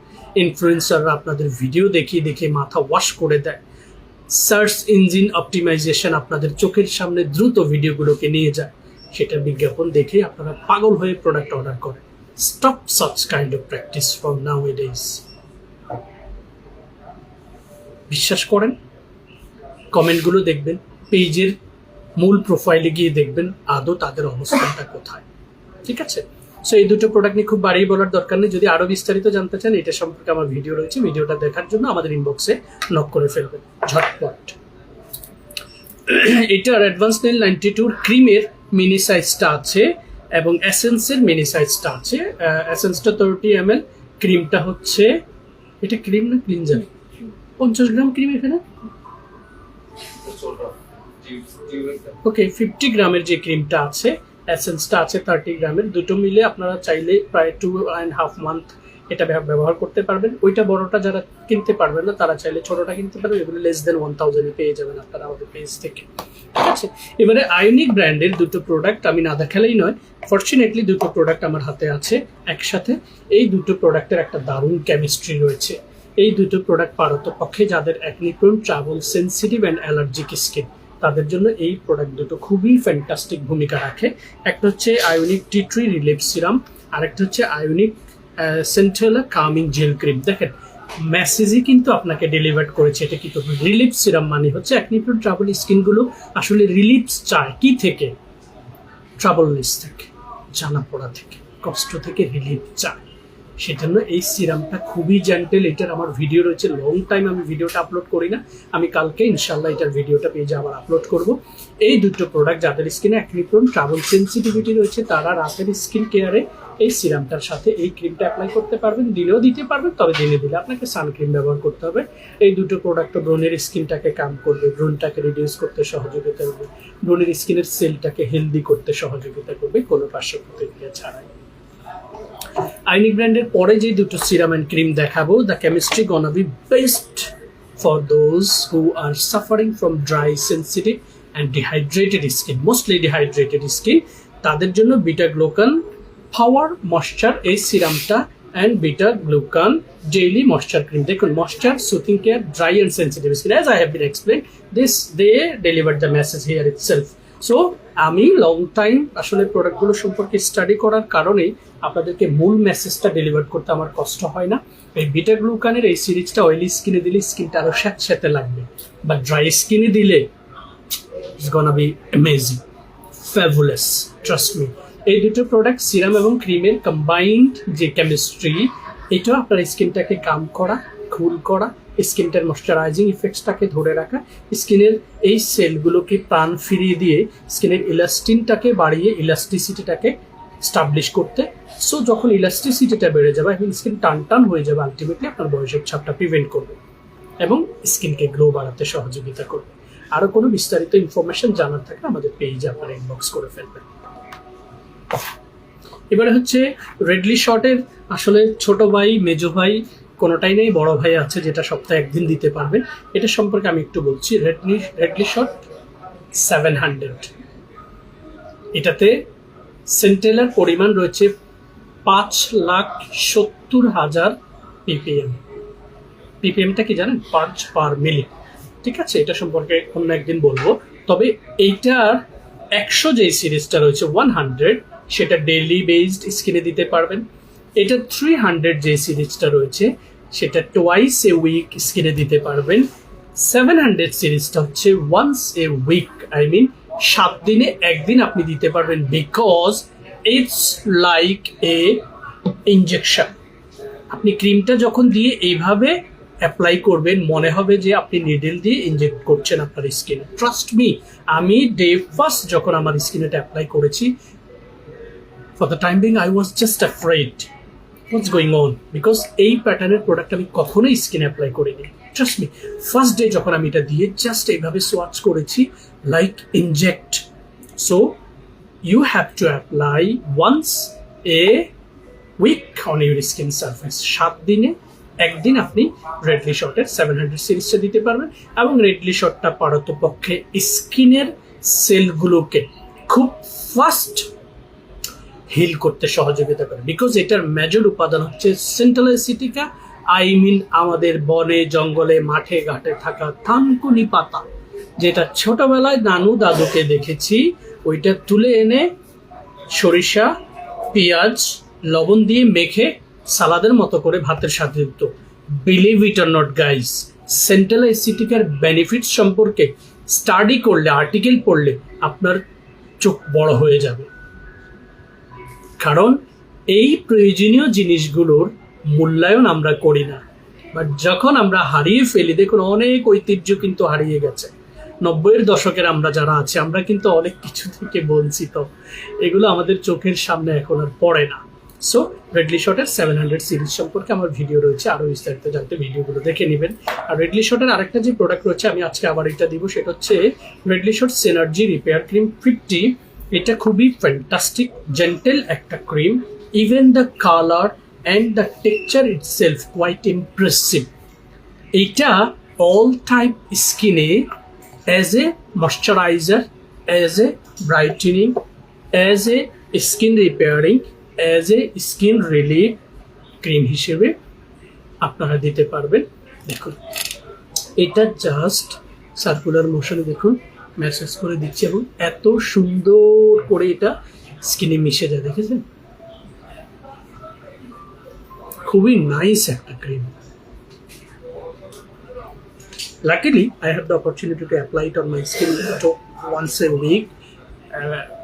ইনফ্লুয়েন্সাররা আপনাদের ভিডিও দেখিয়ে দেখিয়ে মাথা ওয়াশ করে দেয়, সার্চ ইঞ্জিন অপটিমাইজেশন আপনাদের চোখের সামনে দ্রুত ভিডিওগুলোকে নিয়ে যায়, সেটা বিজ্ঞাপন দেখে আপনারা পাগল হয়ে প্রোডাক্ট অর্ডার করেন। Stop such kind of practice from nowadays. বিশ্বাস করেন, কমেন্টগুলো দেখবেন, পেজের মূল প্রোফাইলে গিয়ে দেখবেন আদৌ তাদের অবস্থানটা কোথায়। ঠিক আছে, সো এই দুটো প্রোডাক্ট নিয়ে খুব বাড়িয়ে বলার দরকার নেই। যদি আরো বিস্তারিত জানতে চান এটা সম্পর্কে আমার ভিডিও রয়েছে, ভিডিওটা দেখার জন্য আমাদের ইনবক্সে নক করে ফেলবেন ঝটপট। এটার অ্যাডভান্স নেল 92 ক্রিমের মিনি সাইজটা আছে এবং এসেন্সের মিনি সাইজটা আছে। এসেন্সটা 30 ml, ক্রিমটা হচ্ছে, এটা ক্রিম না ক্লিনজার, 50 গ্রাম ক্রিম এখানে। ওকে, 50 গ্রামের যে ক্রিমটা আছে, এসেন্সটা আছে 30 গ্রামের, দুটো মিলে আপনারা চাইলে প্রায় 2.5 মান্থ এটা ব্যবহার করতে পারবেন। ওইটা বড়টা যারা কিনতে পারবেন না তারা চাইলে ছোটটা কিনতে পারবেন, এগুলো লেস দেন 1000 পেয়ে যাবেন আপনারা আমাদের পেজ থেকে। ঠিক আছে, এবারে আইউনিক ব্র্যান্ডের দুটো প্রোডাক্ট আমি না দেখালেই নয়। ফরচুনেটলি দুটো প্রোডাক্ট আমার হাতে আছে একসাথে। এই দুটো প্রোডাক্টের একটা দারুণ কেমিস্ট্রি রয়েছে। এই দুটো প্রোডাক্ট পারতপক্ষে যাদের acne prone, travel sensitive and allergic skin তাদের জন্য এই প্রোডাক্ট দুটো খুবই ফ্যান্টাস্টিক ভূমিকা রাখে। একটা হচ্ছে আইউনিক টি ট্রি রিলিফ সিরাম, আর একটা হচ্ছে আইউনিক সেন্ট্রেলা কামিং জেল ক্রিম। দেখেন মেসেজই কিন্তু আপনাকে ডেলিভার করেছে। এটা কি করবে, রিলিফ সিরাম মানে হচ্ছে অ্যাকনি প্রোন ট্রাভেল স্কিনগুলো আসলে রিলিফ চায় কি থেকে, ট্রাভেলনেস থেকে, জানা পড়া থেকে, কষ্ট থেকে রিলিফ চায়। সেজন্য এই সিরামটা খুবই জেন্টেল। এটার আমার ভিডিও রয়েছে, লং টাইম আমি ভিডিওটা আপলোড করি না, আমি কালকে ইনশাল্লাহ এটার ভিডিওটা পেজে আবার আপলোড করব। এই দুটো প্রোডাক্ট যাদের স্কিনে অ্যাকনি প্রোন, ট্রাভেল সেন্সিটিভিটি রয়েছে তারা রাতের স্কিন কেয়ারে এই সিরামটার সাথে এই ক্রিমটা অ্যাপ্লাই করতে পারবেন। দিনেও দিতে পারবেন, তবে দিনে দিলে আপনাকে সানক্রিম ব্যবহার করতে হবে। এই দুটো প্রোডাক্ট ব্রণের স্কিনটাকে কাম করবে, ব্রণটাকে রিডিউস করতে সহযোগিতা করবে, ব্রণের স্কিনের সেলটাকে হেলদি করতে সহযোগিতা করবে কোনো পার্শ্ব প্রতিক্রিয়া ছাড়াই। আইউনিক ব্র্যান্ডের পরে যে দুটো সিরাম অ্যান্ড ক্রিম দেখাবো, the chemistry gonna be best for those who are suffering from dry, sensitive and dehydrated skin, mostly dehydrated skin. তাদের জন্য বিটা গ্লুকান পাওয়ার ময়শ্চার এই সিরামটা and beta glucan daily moisture cream. দেখুন, moisture, soothing care, dry and sensitive skin, as I have been explain this, they deliver the message here itself. So আমি long time আসলে প্রোডাক্টগুলো সম্পর্কে study করার কারণে আপনাদেরকে মূল মেসেজটা ডেলিভার করতে আমার কষ্ট হয় না। এই বিটা গ্লুকানের এই সিরিজটা অয়েলি স্কিনে দিলে স্কিনটা আরো স্যাঁতস্যাঁতে লাগবে, বা ড্রাই স্কিনে দিলে it's gonna B amazing, fabulous, trust me. এই দুটো প্রোডাক্ট সিরাম এবং ক্রিমের কম্বাইন্ড যে কেমিস্ট্রি, এটা আপনার স্কিনটাকে কাম করা, কুল করা, স্কিনটার ময়শ্চারাইজিং ইফেক্টসটাকে ধরে রাখা, স্কিনের এই সেলগুলোকে প্রাণ ফিরিয়ে দিয়ে স্কিনের ইলাস্টিনটাকে বাড়িয়ে ইলাস্টিসিটিটাকে স্টাবলিশ করতে। সো যখন ইলাস্টিসিটিটা বেড়ে যাবে এবং স্কিন টান টান হয়ে যাবে, আলটিমেটলি আপনার বয়সের ছাপটা প্রিভেন্ট করবে এবং স্কিনকে গ্লো বাড়াতে সহযোগিতা করবে। আরও কোনো বিস্তারিত ইনফরমেশন জানার থাকলে আমাদের পেজে আপনারা ইনবক্স করে ফেলবেন। এবারে হচ্ছে রেডলি শর্টের আসলে ছোট ভাই, মেজো ভাই কোনোটাই নেই, বড় ভাই আছে যেটা সপ্তাহে একদিন দিতে পারবেন। এটা সম্পর্কে আমি একটু বলছি। রেডলি শর্ট 700, এটাতে সেন্টেলার পরিমাণ রয়েছে 5,70,000 ppm। ppmটা কি জানেন? পার্টস পার মিলি। ঠিক আছে, এটা সম্পর্কে অন্য একদিন বলবো। তবে এইটার 100 যে সিরিজটা রয়েছে 100, সেটা ডেইলি বেসড স্কিনে দিতে পারবেন। এটা 300 যে সিরিজটা রয়েছে সেটা টোয়াইস এ উইক স্কিনে দিতে পারবেন। 700 সিরিজটা হচ্ছে once a week, I mean 7 দিনে একদিন আপনি দিতে পারবেন, because it's like a injection. আপনি ক্রিমটা যখন দিয়ে এইভাবে অ্যাপ্লাই করবেন মনে হবে যে আপনি নিডল দিয়ে ইনজেক্ট করছেন আপনার স্কিনে। ট্রাস্ট মি, আমি ডে ফার্স্ট যখন আমার স্কিনে অ্যাপ্লাই করেছি, for the time being I was just afraid what's going on, because এই প্যাটার্নের প্রোডাক্ট আমি কখনোই স্কিনে অ্যাপ্লাই করিনি। ট্রাস্ট মি, ফার্স্ট ডে যখন আমি এটা দিয়ে জাস্ট এইভাবে সোয়াচ করেছি, like inject. So you have to apply once a week on your skin surface. 7 দিনে একদিন আপনি রেডলি শর্টের 700 সিরিজটা দিতে পারবেন এবং রেডলি শর্টটা পারতপক্ষে স্কিনের সেলগুলোকে খুব ফাস্ট হিল করতে সহযোগিতা করে, বিকজ এটার মেজর উপাদান হচ্ছে সেন্ট্রাল অ্যাসিটিকা, আই মিন আমাদের বনে জঙ্গলে মাঠে ঘাটে থাকা থানকুনি পাতা, যেটা ছোটবেলায় নানু দাদুকে দেখেছি, ওইটা তুলে এনে সরিষা পেঁয়াজ লবণ দিয়ে মেখে সালাদের মতো করে ভাতের সাথে দিত। Believe it or not guys, central অ্যাসিটিকার বেনিফিট সম্পর্কে স্টাডি করলে, আর্টিকেল পড়লে আপনার চোখ বড় হয়ে যাবে। কারণ এই প্রয়োজনীয় জিনিসগুলোর মূল্যায়ন আমরা করি না, বাট যখন আমরা হারিয়ে ফেলি, দেখুন অনেক ঐতিহ্য কিন্তু হারিয়ে গেছে। 90-এর দশকের আমরা যারা আছে, আমরা কিন্তু অনেক কিছু থেকে বঞ্চিত, এগুলো আমাদের চোখের সামনে এখন আর পড়ে না। সো রেডলি শটের 700 সিরিজ সম্পর্কে আমার ভিডিও রয়েছে, আরও বিস্তারিত জানতে ভিডিওগুলো দেখে নেবেন। আর রেডলি শটের আরেকটা যে প্রোডাক্ট রয়েছে, আমি আজকে আবার এটা দিব, সেটা হচ্ছে Reedle shot synergy repair cream 50। এটা খুবই ফ্যান্টাস্টিক জেন্টেল একটা cream, even the colour and the texture itself quite impressive. এইটা অল টাইপ স্কিনে as a moisturiser, as a brightening, as a skin repairing, as a skin relief cream হিসেবে আপনারা দিতে পারবেন। দেখুন এটা জাস্ট সার্কুলার মোশনে দেখুন ম্যাসেজ করে দিচ্ছি, এবং এত সুন্দর করে এটা স্কিনে মিশে যায়, দেখেছেন? খুবই নাইস একটা cream. Luckily, I have the opportunity to apply it on my skin once a week.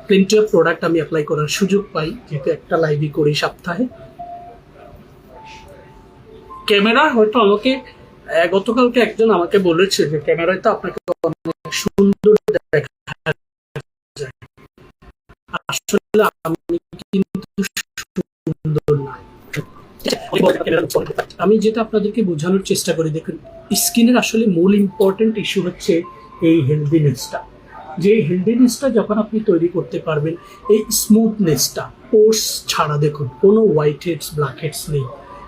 Plenty of product আমি অ্যাপ্লাই করার সুযোগ পাই, যেহেতু একটা লাইভই করি সপ্তাহে। ক্যামেরা হয়তো আমাকে গতকালকে একজন আমাকে বলেছে যে ক্যামেরায় তো আপনাকে অনেক সুন্দর দেখা যায়, আসলে আমি কিন্তু সুন্দর না। আমি যেটা আপনাদেরকে বোঝানোর চেষ্টা করি, দেখুন স্কিনের আসলে মূল ইম্পর্টেন্ট ইস্যু হচ্ছে এই হেলদিনেসটা। যে হেলদিনেসটা যখন আপনি তৈরি করতে পারবেন, এই স্মুথনেসটা, পোর্স ছাড়া, দেখুন কোনো হোয়াইট হেডস ব্ল্যাক হেডস নেই।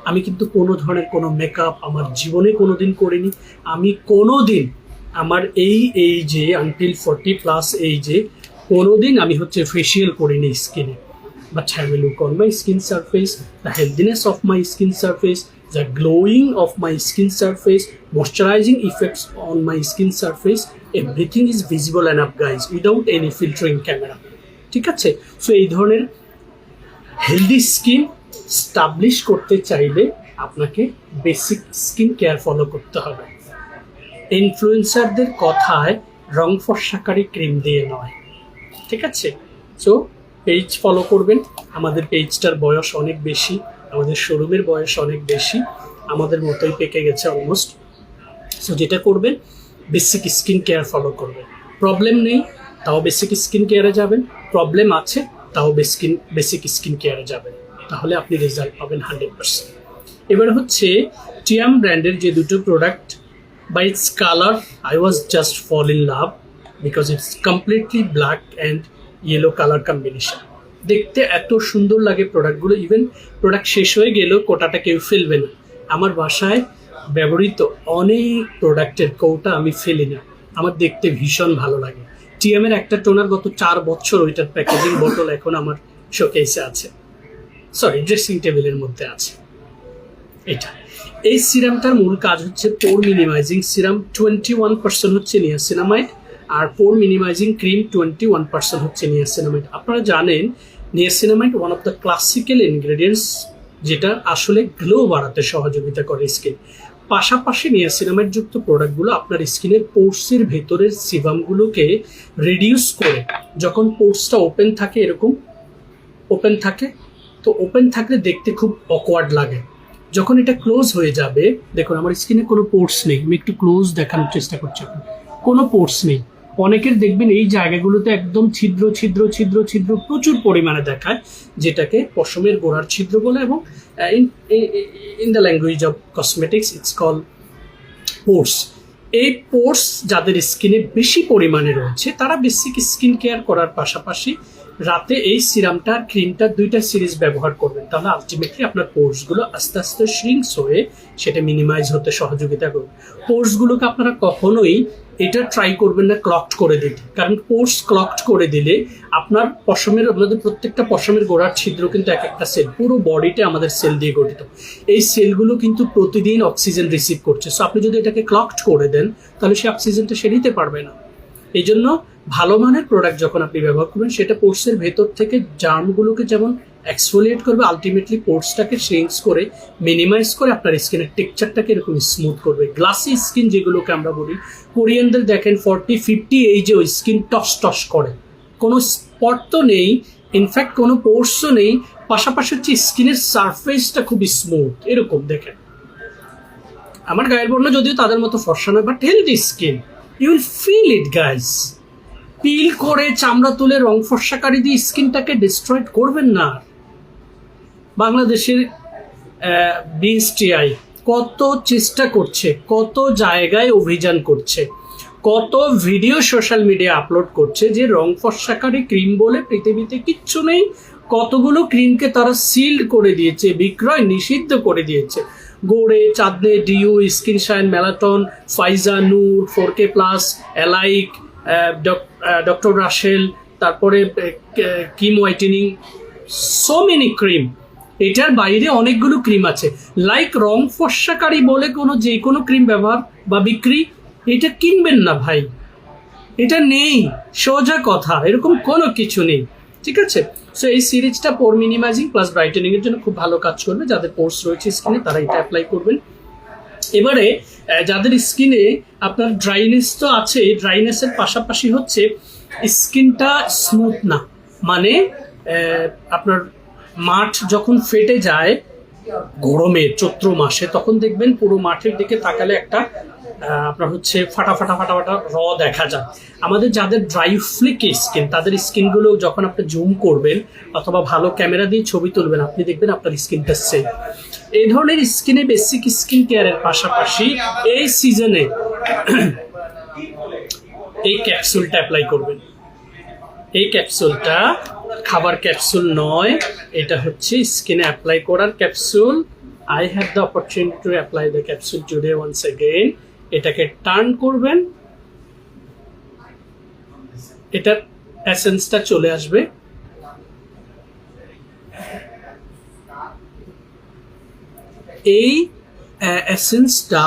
আমি কিন্তু কোনো ধরনের কোনো মেকআপ আমার জীবনে কোনোদিন করিনি। আমি কোনোদিন আমার এই যে আনটিল 40+ এইজে কোনোদিন আমি হচ্ছে ফেসিয়াল করিনি স্কিনে। But have a look on my skin surface, the healthiness of my skin surface, the glowing of my skin surface, moisturizing effects on my skin surface, everything is visible enough guys, without any filtering camera. ঠিক আছে? So এই ধরনের healthy skin establish করতে চাইলে আপনাকে basic skin care follow করতে হবে। ইনফ্লুয়েন্সারদের কথায় রং ফর্সাকারী ক্রিম দিয়ে নয়, ঠিক আছে? সো পেজ ফলো করবেন। আমাদের পেজটার বয়স অনেক বেশি, আমাদের শোরুমের বয়স অনেক বেশি, আমাদের মতোই পেকে গেছে অলমোস্ট। সো যেটা করবেন, বেসিক স্কিন কেয়ার ফলো করবেন। প্রবলেম নেই তাও বেসিক স্কিন কেয়ারে যাবেন, প্রবলেম আছে তাও বেসিক স্কিন কেয়ারে যাবেন, তাহলে আপনি রেজাল্ট পাবেন 100%। এবার হচ্ছে টিয়াম ব্র্যান্ডের যে দুটো product, by its colour I was just fall in love, because it's completely black and yellow colour combination. দেখতে এত সুন্দর লাগে প্রোডাক্টগুলো, ইভেন প্রোডাক্ট শেষ হয়ে গেলেও কোটাটা কেউ ফেলবে না। আমার বাসায় ব্যবহৃত অনেক প্রোডাক্টের কৌটা আমি ফেলি না, আমার দেখতে ভীষণ ভালো লাগে। টিএমের একটা টোনার গত 4 বছর ওইটার প্যাকেজিং বোতল এখন আমার শোকেসে আছে, সরি ড্রেসিং টেবিলের মধ্যে আছে। এটা এই সিরামটার মূল কাজ হচ্ছে পোর মিনিমাইজিং সিরাম, 21% হচ্ছে নিয়াসিনামাইড, আর পোর মিনিমাইজিং ক্রিম 21% হচ্ছে নিয়াসিনামাইড। আপনারা জানেন niacinamide one of the classical ingredients, যেটা আসলে গ্লো বাড়াতে সহযোগিতা করে স্কিন। পাশাপাশি নিয়াসিনামাইড যুক্ত প্রোডাক্টগুলো আপনার স্কিনের পোর্সের ভেতরের সিবামগুলোকে রিডিউস করে, যখন পোর্সটা ওপেন থাকে, এরকম ওপেন থাকে, তো ওপেন থাকলে দেখতে খুব অকওয়ার্ড লাগে। যখন এটা ক্লোজ হয়ে যাবে, দেখুন আমার স্কিনে কোনো পোর্স নেই, আমি একটু ক্লোজ দেখানোর চেষ্টা করছি, কোনো পোর্স নেই। অনেকের দেখবেন এই জায়গাগুলোতে একদম ছিদ্র ছিদ্র ছিদ্র ছিদ্র প্রচুর পরিমাণে দেখায়, যেটাকে পশমের গোড়ার ছিদ্র বলে, এবং in the language of cosmetics it's call pores. এই পোর্স যাদের স্কিনে বেশি পরিমাণে রয়েছে, তারা বেসিক স্কিন কেয়ার করার পাশাপাশি রাতে এই সিরামটা আর ক্রিমটা 2টা সিরিজ ব্যবহার করবেন, তাহলে আলটিমেটলি আপনার পোর্সগুলো আস্তে আস্তে শ্রিঙ্কস হয়ে সেটা মিনিমাইজ হতে সহযোগিতা করবে। পোর্সগুলোকে আপনারা কখনোই এটা ট্রাই করবেন না ক্লকড করে দিতে, কারণ পোর্স ক্লকড করে দিলে আপনাদের প্রত্যেকটা পশমের গোড়ার ছিদ্র কিন্তু এক একটা সেল, পুরো বডিতে আমাদের সেল দিয়ে গঠিত। এই সেলগুলো কিন্তু প্রতিদিন অক্সিজেন রিসিভ করছে। সো আপনি যদি এটাকে ক্লকড করে দেন তাহলে সে অক্সিজেনটা সে নিতে পারবে না। এই জন্য ভালো মানের প্রোডাক্ট যখন আপনি ব্যবহার করবেন, সেটা পোর্সের ভেতর থেকে জার্মগুলোকে যেমন এক্সফোলিয়েট করবে, আলটিমেটলি পোর্সটাকে শ্রিঙ্কস করে মিনিমাইজ করে আপনার স্কিনের টেক্সচারটাকে এরকম স্মুথ করবে। গ্লাসি স্কিন যেগুলোকে আমরা বলি, কোরিয়ানদের দেখেন 40-50 এইজে ওই স্কিন টস টস করে, কোনো স্পট তো নেই, ইনফ্যাক্ট কোনো পোর্সও নেই, পাশাপাশি হচ্ছে স্কিনের সারফেসটা খুবই স্মুথ, এরকম দেখেন। আমার গায়ের বর্ণ যদিও তাদের মতো ফর্সা নয়, but healthy skin, you will feel it guys. Peel করে চামড়া তুলে রং ফর্সাকারী দিয়ে স্কিনটাকে ডিস্ট্রয়েড করবেন না। বাংলাদেশের বিএসটিআই কত চেষ্টা করছে, কত জায়গায় অভিযান করছে, কত ভিডিও সোশ্যাল মিডিয়া আপলোড করছে যে রং ফর্সাকারী ক্রিম বলে পৃথিবীতে কিচ্ছু নেই। কতগুলো ক্রিমকে তারা সিল্ড করে দিয়েছে, বিক্রয় নিষিদ্ধ করে দিয়েছে। গোড়ে, চাঁদনে, ডিউ, স্কিন শাইন, মেলাটন, ফাইজা, নূর, 4K+, অ্যালাইক, ডক্টর রাশেল, তারপরে Kim whitening, so many cream. এটার বাইরে অনেকগুলো ক্রিম আছে। লাইক রং ফর্সাকারী বলে যে কোনো ক্রিম ব্যবহার বা বিক্রি, এটা কিনবেন না ভাই, এটা নেই, সোজা কথা, এরকম কোনো কিছু নেই, ঠিক আছে? সো এই সিরিজটা পোর মিনিমাইজিং প্লাস ব্রাইটেনিং এর জন্য খুব ভালো কাজ করবে। যাদের পোর্স রয়েছে স্কিনে তারা এটা অ্যাপ্লাই করবেন। এবারে যাদের স্কিনে আপনার ড্রাইনেস তো আছে, ড্রাইনেসের পাশাপাশি হচ্ছে স্কিনটা স্মুথ না, মানে আপনার মাঠ যখন ফেটে যায় গরমে চৈত্র মাসে, তখন দেখবেন পুরো মাঠের দিকে তাকালে একটা আপনার হচ্ছে ফাটা ফাটা ফাটা ফাটা দেখা যায়। আমাদের যাদের ড্রাই ফ্লিকি স্কিন, তাদের স্কিনগুলো যখন আপনি জুম করবেন অথবা ভালো ক্যামেরা দিয়ে ছবি তুলবেন, আপনি দেখবেন আপনার স্কিনটা সেম। এই ধরনের স্কিনে বেসিক স্কিন কেয়ারের পাশাপাশি এই সিজনে এই ক্যাপসুলটা অ্যাপ্লাই করবেন। এই ক্যাপসুলটা খাবার ক্যাপসুল নয়, এটা হচ্ছে স্কিনে অ্যাপ্লাই করার capsule. I have the opportunity to apply the capsule today once again. এটাকে টার্ন করবেন, এটার এসেন্সটা চলে আসবে। এই এসেন্সটা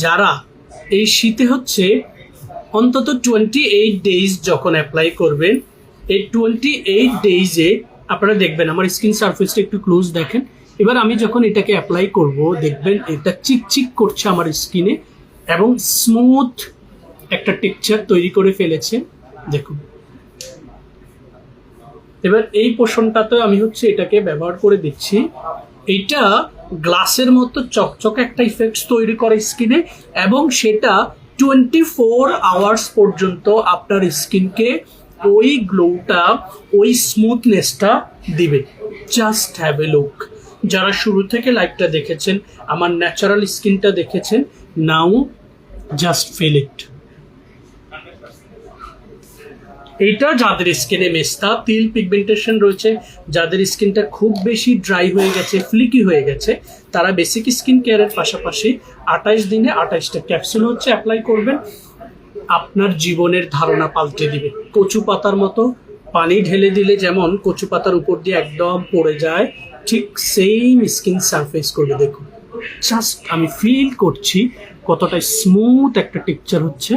যারা এই শীতে হচ্ছে অন্তত 28 ডেজ যখন অ্যাপ্লাই করবেন, এই 28 ডেজে আপনারা দেখবেন আমার স্কিন সারফেসটা একটু ক্লোজ দেখেন। এবার আমি যখন এটাকে অ্যাপ্লাই করব, দেখবেন এটা চিকচিক করছে আমার স্কিনে এবং স্মুথ একটা টেক্সচার তৈরি করে ফেলেছে, দেখুন। এবার এই পোষণটাতে আমি হচ্ছে এটাকে ব্যবহার করে দিচ্ছি। এইটা গ্লাসের মতো চকচকে একটা ইফেক্ট তৈরি করে স্কিনে, এবং সেটা 24 আওয়ার্স পর্যন্ত আপনার স্কিনকে ওই গ্লোটা, ওই স্মুথনেসটা দিবে। Just have a look. যারা শুরু থেকে লাইভটা দেখেছেন, আমার ন্যাচারাল স্কিনটা দেখেছেন, নাও জাস্ট ফিল ইট। এটা যাদের স্কিনে মেস্তা, তিল, পিগমেন্টেশন রয়েছে, যাদের স্কিনটা খুব বেশি ড্রাই হয়ে গেছে, ফ্লিকি হয়ে গেছে, তারা বেসিক স্কিন কেয়ারের পাশাপাশি 28 দিনে 28টা ক্যাপসুল হচ্ছে অ্যাপ্লাই করবেন। আপনার জীবনের ধারণা পাল্টে দিবে। কচু পাতার মতো পানি ঢেলে দিলে যেমন কচু পাতার উপর দিয়ে একদম পড়ে যায়, ঠিক সেম স্কিন সারফেস করবে। দেখুন, জাস্ট আমি ফিল করছি কতটা স্মুথ একটা টেক্সচার হচ্ছে,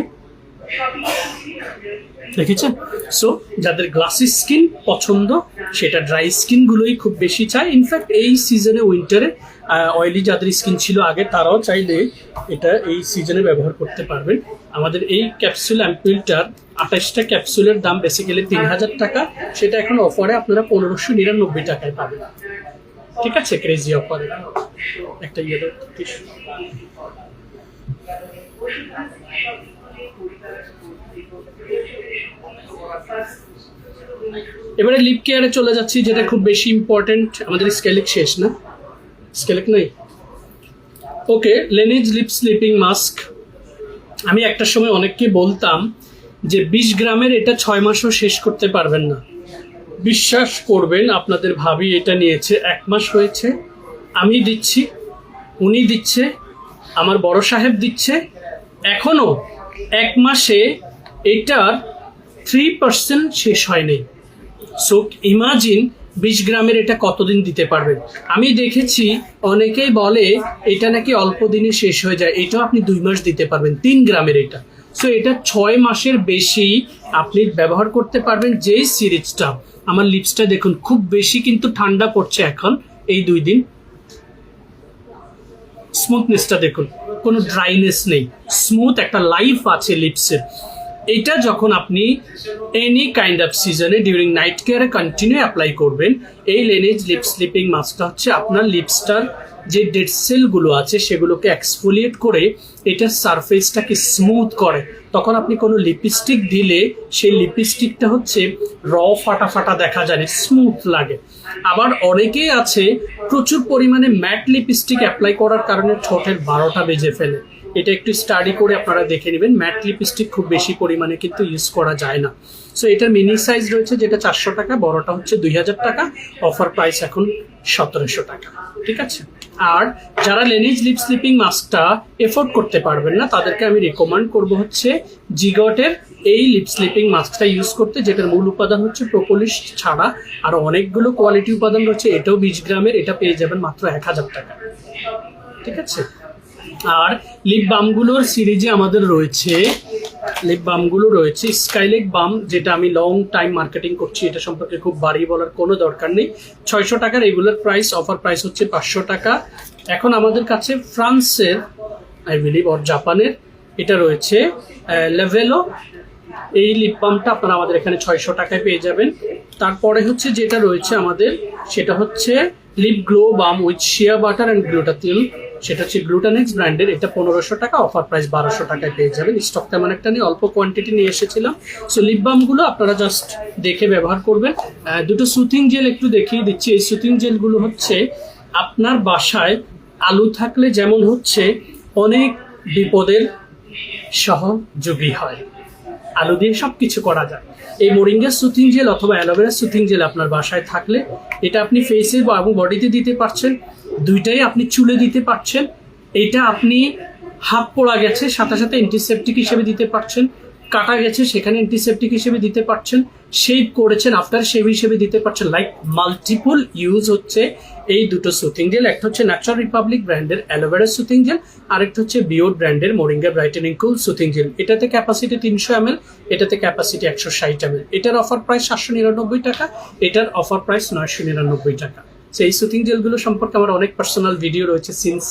দেখেছেন? সো যাদের গ্লাসি স্কিন পছন্দ, সেটা ড্রাই স্কিনগুলোই খুব বেশি চায়। ইনফ্যাক্ট এই সিজনে, উইন্টারে অয়েলি যাদের স্কিন ছিল আগে, তারাও চাইলে এটা এই সিজনে ব্যবহার করতে পারবেন। আমাদের এই ক্যাপসুল অ্যাম্পুলটার 28টা ক্যাপসুলের দাম বেসিক্যালি 3000 টাকা, সেটা এখন অফারে আপনারা 1599 টাকায় পাবেন। ঠিক আছে, ক্রেজি অফারে একটা ইয়েলো টিস্যু। এবারে লিপ কেয়ারে চলে যাচ্ছি, যেটা খুব বেশি ইম্পর্টেন্ট। আমাদের স্কেলিক শেষ না, স্কেলিক নেই। ওকে, লেনিজ লিপ স্লিপিং মাস্ক। আমি একটা সময় অনেককে বলতাম যে 20 গ্রামের এটা 6 মাসও শেষ করতে পারবেন না। বিশ্বাস করবেন, আপনাদের ভাবি এটা নিয়েছে 1 মাস হয়েছে, আমি দিচ্ছি, উনি দিচ্ছে, আমার বড় সাহেব দিচ্ছে, এখনো 1 মাসে এটার 3% শেষ হয়নি। সো ইমাজিন 20 গ্রামের এটা কতদিন দিতে পারবেন। আমি দেখেছি অনেকেই বলে এটা নাকি অল্প দিনে শেষ হয়ে যায়, এটাও আপনি 2 মাস দিতে পারবেন 3 গ্রামের এটা। সো এটা 6 মাসের বেশি আপনি ব্যবহার করতে পারবেন। যেই সিরিজটা, আমার লিপসটা দেখুন খুব বেশি কিন্তু ঠান্ডা পড়ছে এখন এই 2 দিন। স্মুথনেসটা দেখুন, কোনো ড্রাইনেস নেই, স্মুথ একটা লাইফ আছে লিপসের। এটা যখন আপনি এনি কাইন্ড অফ সিজনে ডিউরিং নাইট কেয়ারে কন্টিনিউ অ্যাপ্লাই করবেন, এই লেনেজ লিপ স্লিপিং মাস্কটা হচ্ছে আপনার লিপসটার যে ডেড সেলগুলো আছে সেগুলোকে এক্সফোলিয়েট করে এটার সারফেসটাকে স্মুথ করে। তখন আপনি কোনো লিপস্টিক দিলে সেই লিপস্টিকটা হচ্ছে ফাটা ফাটা দেখা যায়, স্মুথ লাগে। আবার অনেকেই আছে প্রচুর পরিমাণে ম্যাট লিপস্টিক অ্যাপ্লাই করার কারণে ঠোঁটের 12টা বেজে ফেলে। এটা একটু স্টাডি করে আপনারা দেখে নেবেন। ম্যাট লিপস্টিক খুব বেশি পরিমাণে কিন্তু ইউজ করা যায় না। সো এটার মিনি সাইজ রয়েছে যেটা 400 টাকা, বড়টা হচ্ছে 2000 টাকা, অফার প্রাইস এখন 1700 টাকা। ঠিক আছে। আর যারা লেনেজ লিপ স্লিপিং মাস্কটা এফোর্ড করতে পারবেন না তাদেরকে আমি রেকমেন্ড করব হচ্ছে জিগটের এই লিপ স্লিপিং মাস্কটা ইউজ করতে, যেটার মূল উপাদান হচ্ছে প্রোপোলিস ছাড়া আর অনেকগুলো কোয়ালিটি উপাদান রয়েছে। এটাও 20 গ্রামের, এটা পেয়ে যাবেন মাত্র 1000 টাকা। ঠিক আছে। আর লিপ বামগুলোর সিরিজে আমাদের রয়েছে স্কাইলেক বাম, যেটা আমি লং টাইম মার্কেটিং করছি, এটা সম্পর্কে খুব বাড়িয়ে বলার কোনো দরকার নেই। 600 টাকা রেগুলার প্রাইস, অফার প্রাইস হচ্ছে 500 টাকা। এখন আমাদের কাছে ফ্রান্সের আই বিলিভ অর জাপানের এটা রয়েছে লেভেলো। এই লিপ বামটা আপনারা আমাদের এখানে 600 টাকায় পেয়ে যাবেন। তারপরে হচ্ছে যেটা রয়েছে আমাদের, সেটা হচ্ছে লিপ গ্লো বাম with shea butter and glutathione, সেটা হচ্ছে গ্লুটানেক্স ব্র্যান্ডের। এটা 1500 টাকা, অফার প্রাইস 1200 টাকায় পেয়ে যাবেন। স্টক তেমন একটা নিয়ে অল্প কোয়ান্টিটি নিয়ে এসেছিলাম। সো লিপ বামগুলো আপনারা জাস্ট দেখে ব্যবহার করবেন। দুটো সুথিং জেল একটু দেখিয়ে দিচ্ছি। এই সুথিং জেলগুলো হচ্ছে আপনার বাসায় আলু থাকলে যেমন হচ্ছে অনেক বিপদের সহযোগী হয়, আলু দিয়ে সব কিছু করা যায়। এই মোরিঙ্গার সুথিং জেল অথবা অ্যালোভেরা সুথিং জেল আপনার বাসায় থাকলে এটা আপনি ফেসে এবং বডিতে দিতে পারছেন, দুইটাই আপনি চুলে দিতে পারছেন। এটা আপনি হাত পোড়া গেছে সাথে সাথে অ্যান্টিসেপটিক হিসেবে দিতে পারছেন, কাটা গেছে সেখানে অ্যান্টিসেপটিক হিসেবে দিতে পারছেন, শেভ করেছেন আফটার শেভ হিসেবে দিতে পারছেন। লাইক মাল্টিপল ইউজ হচ্ছে এই দুটো সুথিং জেল। একটা হচ্ছে ন্যাচারাল রিপাবলিক ব্র্যান্ডের অ্যালোভেরা সুথিং জেল, আরেকটা হচ্ছে বিওর ব্র্যান্ডের মোরিঙ্গা ব্রাইটেনিং কুল সুথিং জেল। এটাতে ক্যাপাসিটি 300 ml, এটাতে ক্যাপাসিটি 160 ml। এটার অফার প্রাইস 799 টাকা, এটার অফার প্রাইস 999 টাকা। সেই সুথিং জেলগুলো সম্পর্কে আমার অনেক পার্সোনাল ভিডিও রয়েছে সিন্স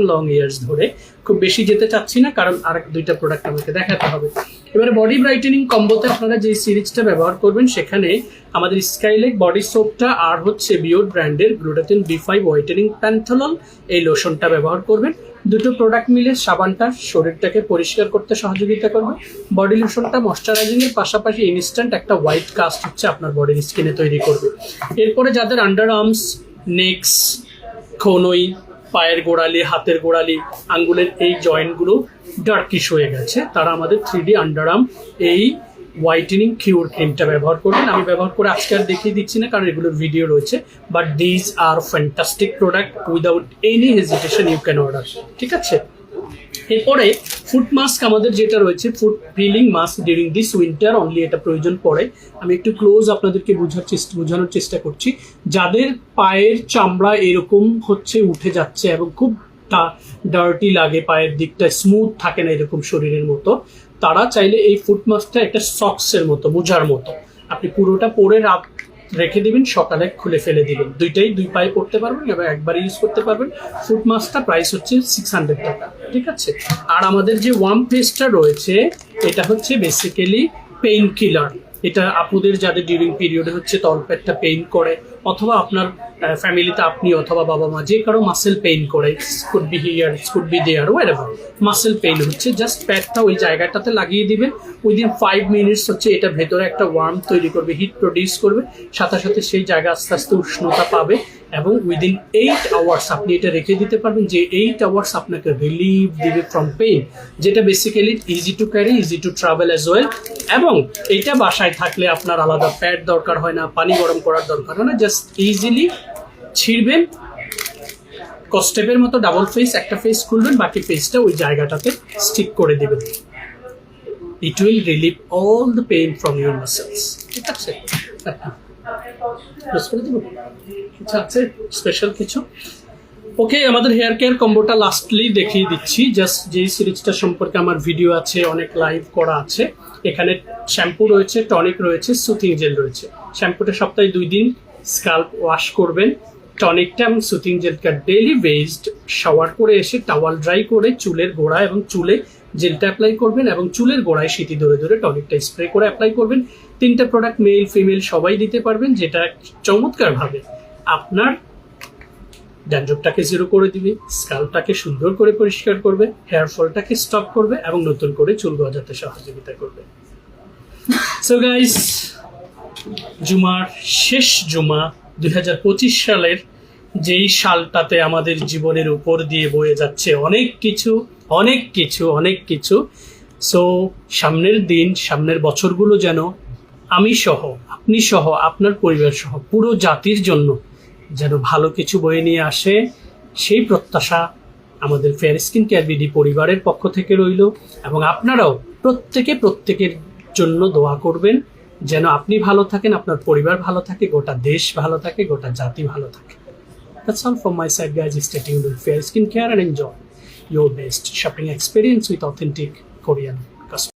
লং ইয়ার্স ধরে। খুব বেশি যেতে চাচ্ছি না কারণ আরেক দুইটা প্রোডাক্ট আমাকে দেখাতে হবে। এবারে বডি ব্রাইটেনিং কম্বোতে আপনারা যে সিরিজটা ব্যবহার করবেন সেখানে আমাদের স্কাইলেক বডি সোপটা আর হচ্ছে বিওর ব্র্যান্ডের গ্লুটাথিয়ন B5 হোয়াইটেনিং প্যান্থলন এই লোশনটা ব্যবহার করবেন। দুটো প্রোডাক্ট মিলে সাবানটা শরীরটাকে পরিষ্কার করতে সহযোগিতা করবে। বডি লোশনটা ময়শ্চারাইজিং এর পাশাপাশি ইনস্ট্যান্ট একটা হোয়াইট কাস্ট হচ্ছে আপনার বডির স্কিনে তৈরি করবে। এরপরে যাদের আন্ডার আর্মস, নেক্স, খনই, পায়ের গোড়ালি, হাতের গোড়ালি, আঙ্গুলের এই জয়েন্টগুলো ডার্কিশ হয়ে গেছে, তারা আমাদের 3D আন্ডারআর্ম এই হোয়াইটেনিং কিউর ক্রিমটা ব্যবহার করবেন। আমি ব্যবহার করে আজকে আর দেখিয়ে দিচ্ছি না কারণ এগুলোর ভিডিও রয়েছে, but these are fantastic product, without any hesitation you can order. ঠিক আছে। এরপরে ফুট মাস্ক আমাদের যেটা রয়েছে, foot healing mask during this winter only, এটা প্রয়োজন পড়ে। আমি একটু ক্লোজ আপনাদেরকে বোঝানোর চেষ্টা করছি। যাদের পায়ের চামড়া এরকম হচ্ছে উঠে যাচ্ছে এবং খুব ডার্টি লাগে, পায়ের দিকটা স্মুথ থাকে না এরকম শরীরের মতো, তারা চাইলে এই ফুট মাস্কটা একটা সক্সের মতো, মোজার মতো, আপনি পুরোটা পরে রেখে দিবেন, সকালে খুলে ফেলে দিবেন। দুই পায়ে পড়তে পারবেন এবং একবার ইউজ করতে পারবেন। ফুট মাস্কটা প্রাইস হচ্ছে 600 টাকা। ঠিক আছে। আর আমাদের যে ওয়ার্ম পেস্টটা রয়েছে এটা হচ্ছে বেসিক্যালি পেইন কিলার। এটা আপুদের যাদের ডিউরিং পিরিয়ডে হচ্ছে তলপেটটা পেইন করে, অথবা আপনার ফ্যামিলিতে আপনি অথবা বাবা মা যে কারো মাসেল পেইন করে, could be here, could be there, wherever muscle pain হচ্ছে, জাস্ট প্যাডটা ওই জায়গাটাতে লাগিয়ে দিবেন। উইদিন 5 মিনিটস হচ্ছে এটা ভেতরে একটা ওয়ার্ম তৈরি করবে, হিট প্রডিউস করবে, সাথে সাথে সেই জায়গা আস্তে আস্তে উষ্ণতা পাবে এবং উইদিন 8 আওয়ার্স আপনি এটা রেখে দিতে পারবেন, যে 8 আওয়ার্স আপনাকে রিলিভ দিবে ফ্রম পেইন, যেটা basically easy to carry, easy to travel as well. এবং এইটা বাসায় থাকলে আপনার আলাদা প্যাড দরকার হয় না, পানি গরম করার দরকার হয় না, জাস্ট ইজিলি ছিঁড়বেন, কস্টেপের মতো ডাবল ফেস, একটা ফেস খুলবেন, বাকি ফেসটা ওই জায়গাটাতে স্টিক করে দিবেন। It will relieve all the pain from your muscles. ঠিক আছে? আচ্ছা আছে স্পেশাল কিছু? ওকে, আমাদের হেয়ার কেয়ার কম্বোটা লাস্টলি দেখিয়ে দিচ্ছি। জাস্ট যেই সিরিজটা সম্পর্কে আমার ভিডিও আছে, অনেক লাইভ করা আছে। এখানে শ্যাম্পু রয়েছে, টনিক রয়েছে, সুথিং জেল রয়েছে। শ্যাম্পুটা সপ্তাহে 2 দিন স্কাল্প ওয়াশ করবেন, টনিকটা এবং সুথিং জেলটা ডেইলি বেসড শাওয়ার করে এসে টাওয়াল ড্রাই করে চুলের গোড়া এবং চুলে জেলটা অ্যাপ্লাই করবেন এবং চুলের গোড়ায় সিটি ধরে ধরে টনিকটা স্প্রে করে অ্যাপ্লাই করবেন। 3টা প্রোডাক্ট মেল ফিমেল সবাই দিতে পারবেন, যেটা চমৎকারভাবে আপনার ড্যান্ড্রফটাকে জিরো করে দিবে, স্কাল্পটাকে সুন্দর করে পরিষ্কার করবে, হেয়ার ফলটাকে স্টপ করবে এবং নতুন করে চুল গজাতে সহযোগিতা করবে। সো গাইস, জুমার শেষ জুমা 2025 সালের, যেই সালটাতে আমাদের জীবনের উপর দিয়ে বয়ে যাচ্ছে অনেক কিছু অনেক কিছু অনেক কিছু। সো সামনের দিন, সামনের বছরগুলো যেন আমি সহ, আপনি সহ, আপনার পরিবার সহ পুরো জাতির জন্য যেন ভালো কিছু বয়ে নিয়ে আসে, সেই প্রত্যাশা আমাদের ফেয়ার স্কিন কেয়ার বিডি পরিবারের পক্ষ থেকে রইল। এবং আপনারাও প্রত্যেকের জন্য দোয়া করবেন যেন আপনি ভালো থাকেন, আপনার পরিবার ভালো থাকে, গোটা দেশ ভালো থাকে, গোটা জাতি ভালো থাকে। That's all from my side, guys. Stay tuned with Fair Skin Care and enjoy your best shopping experience with authentic Korean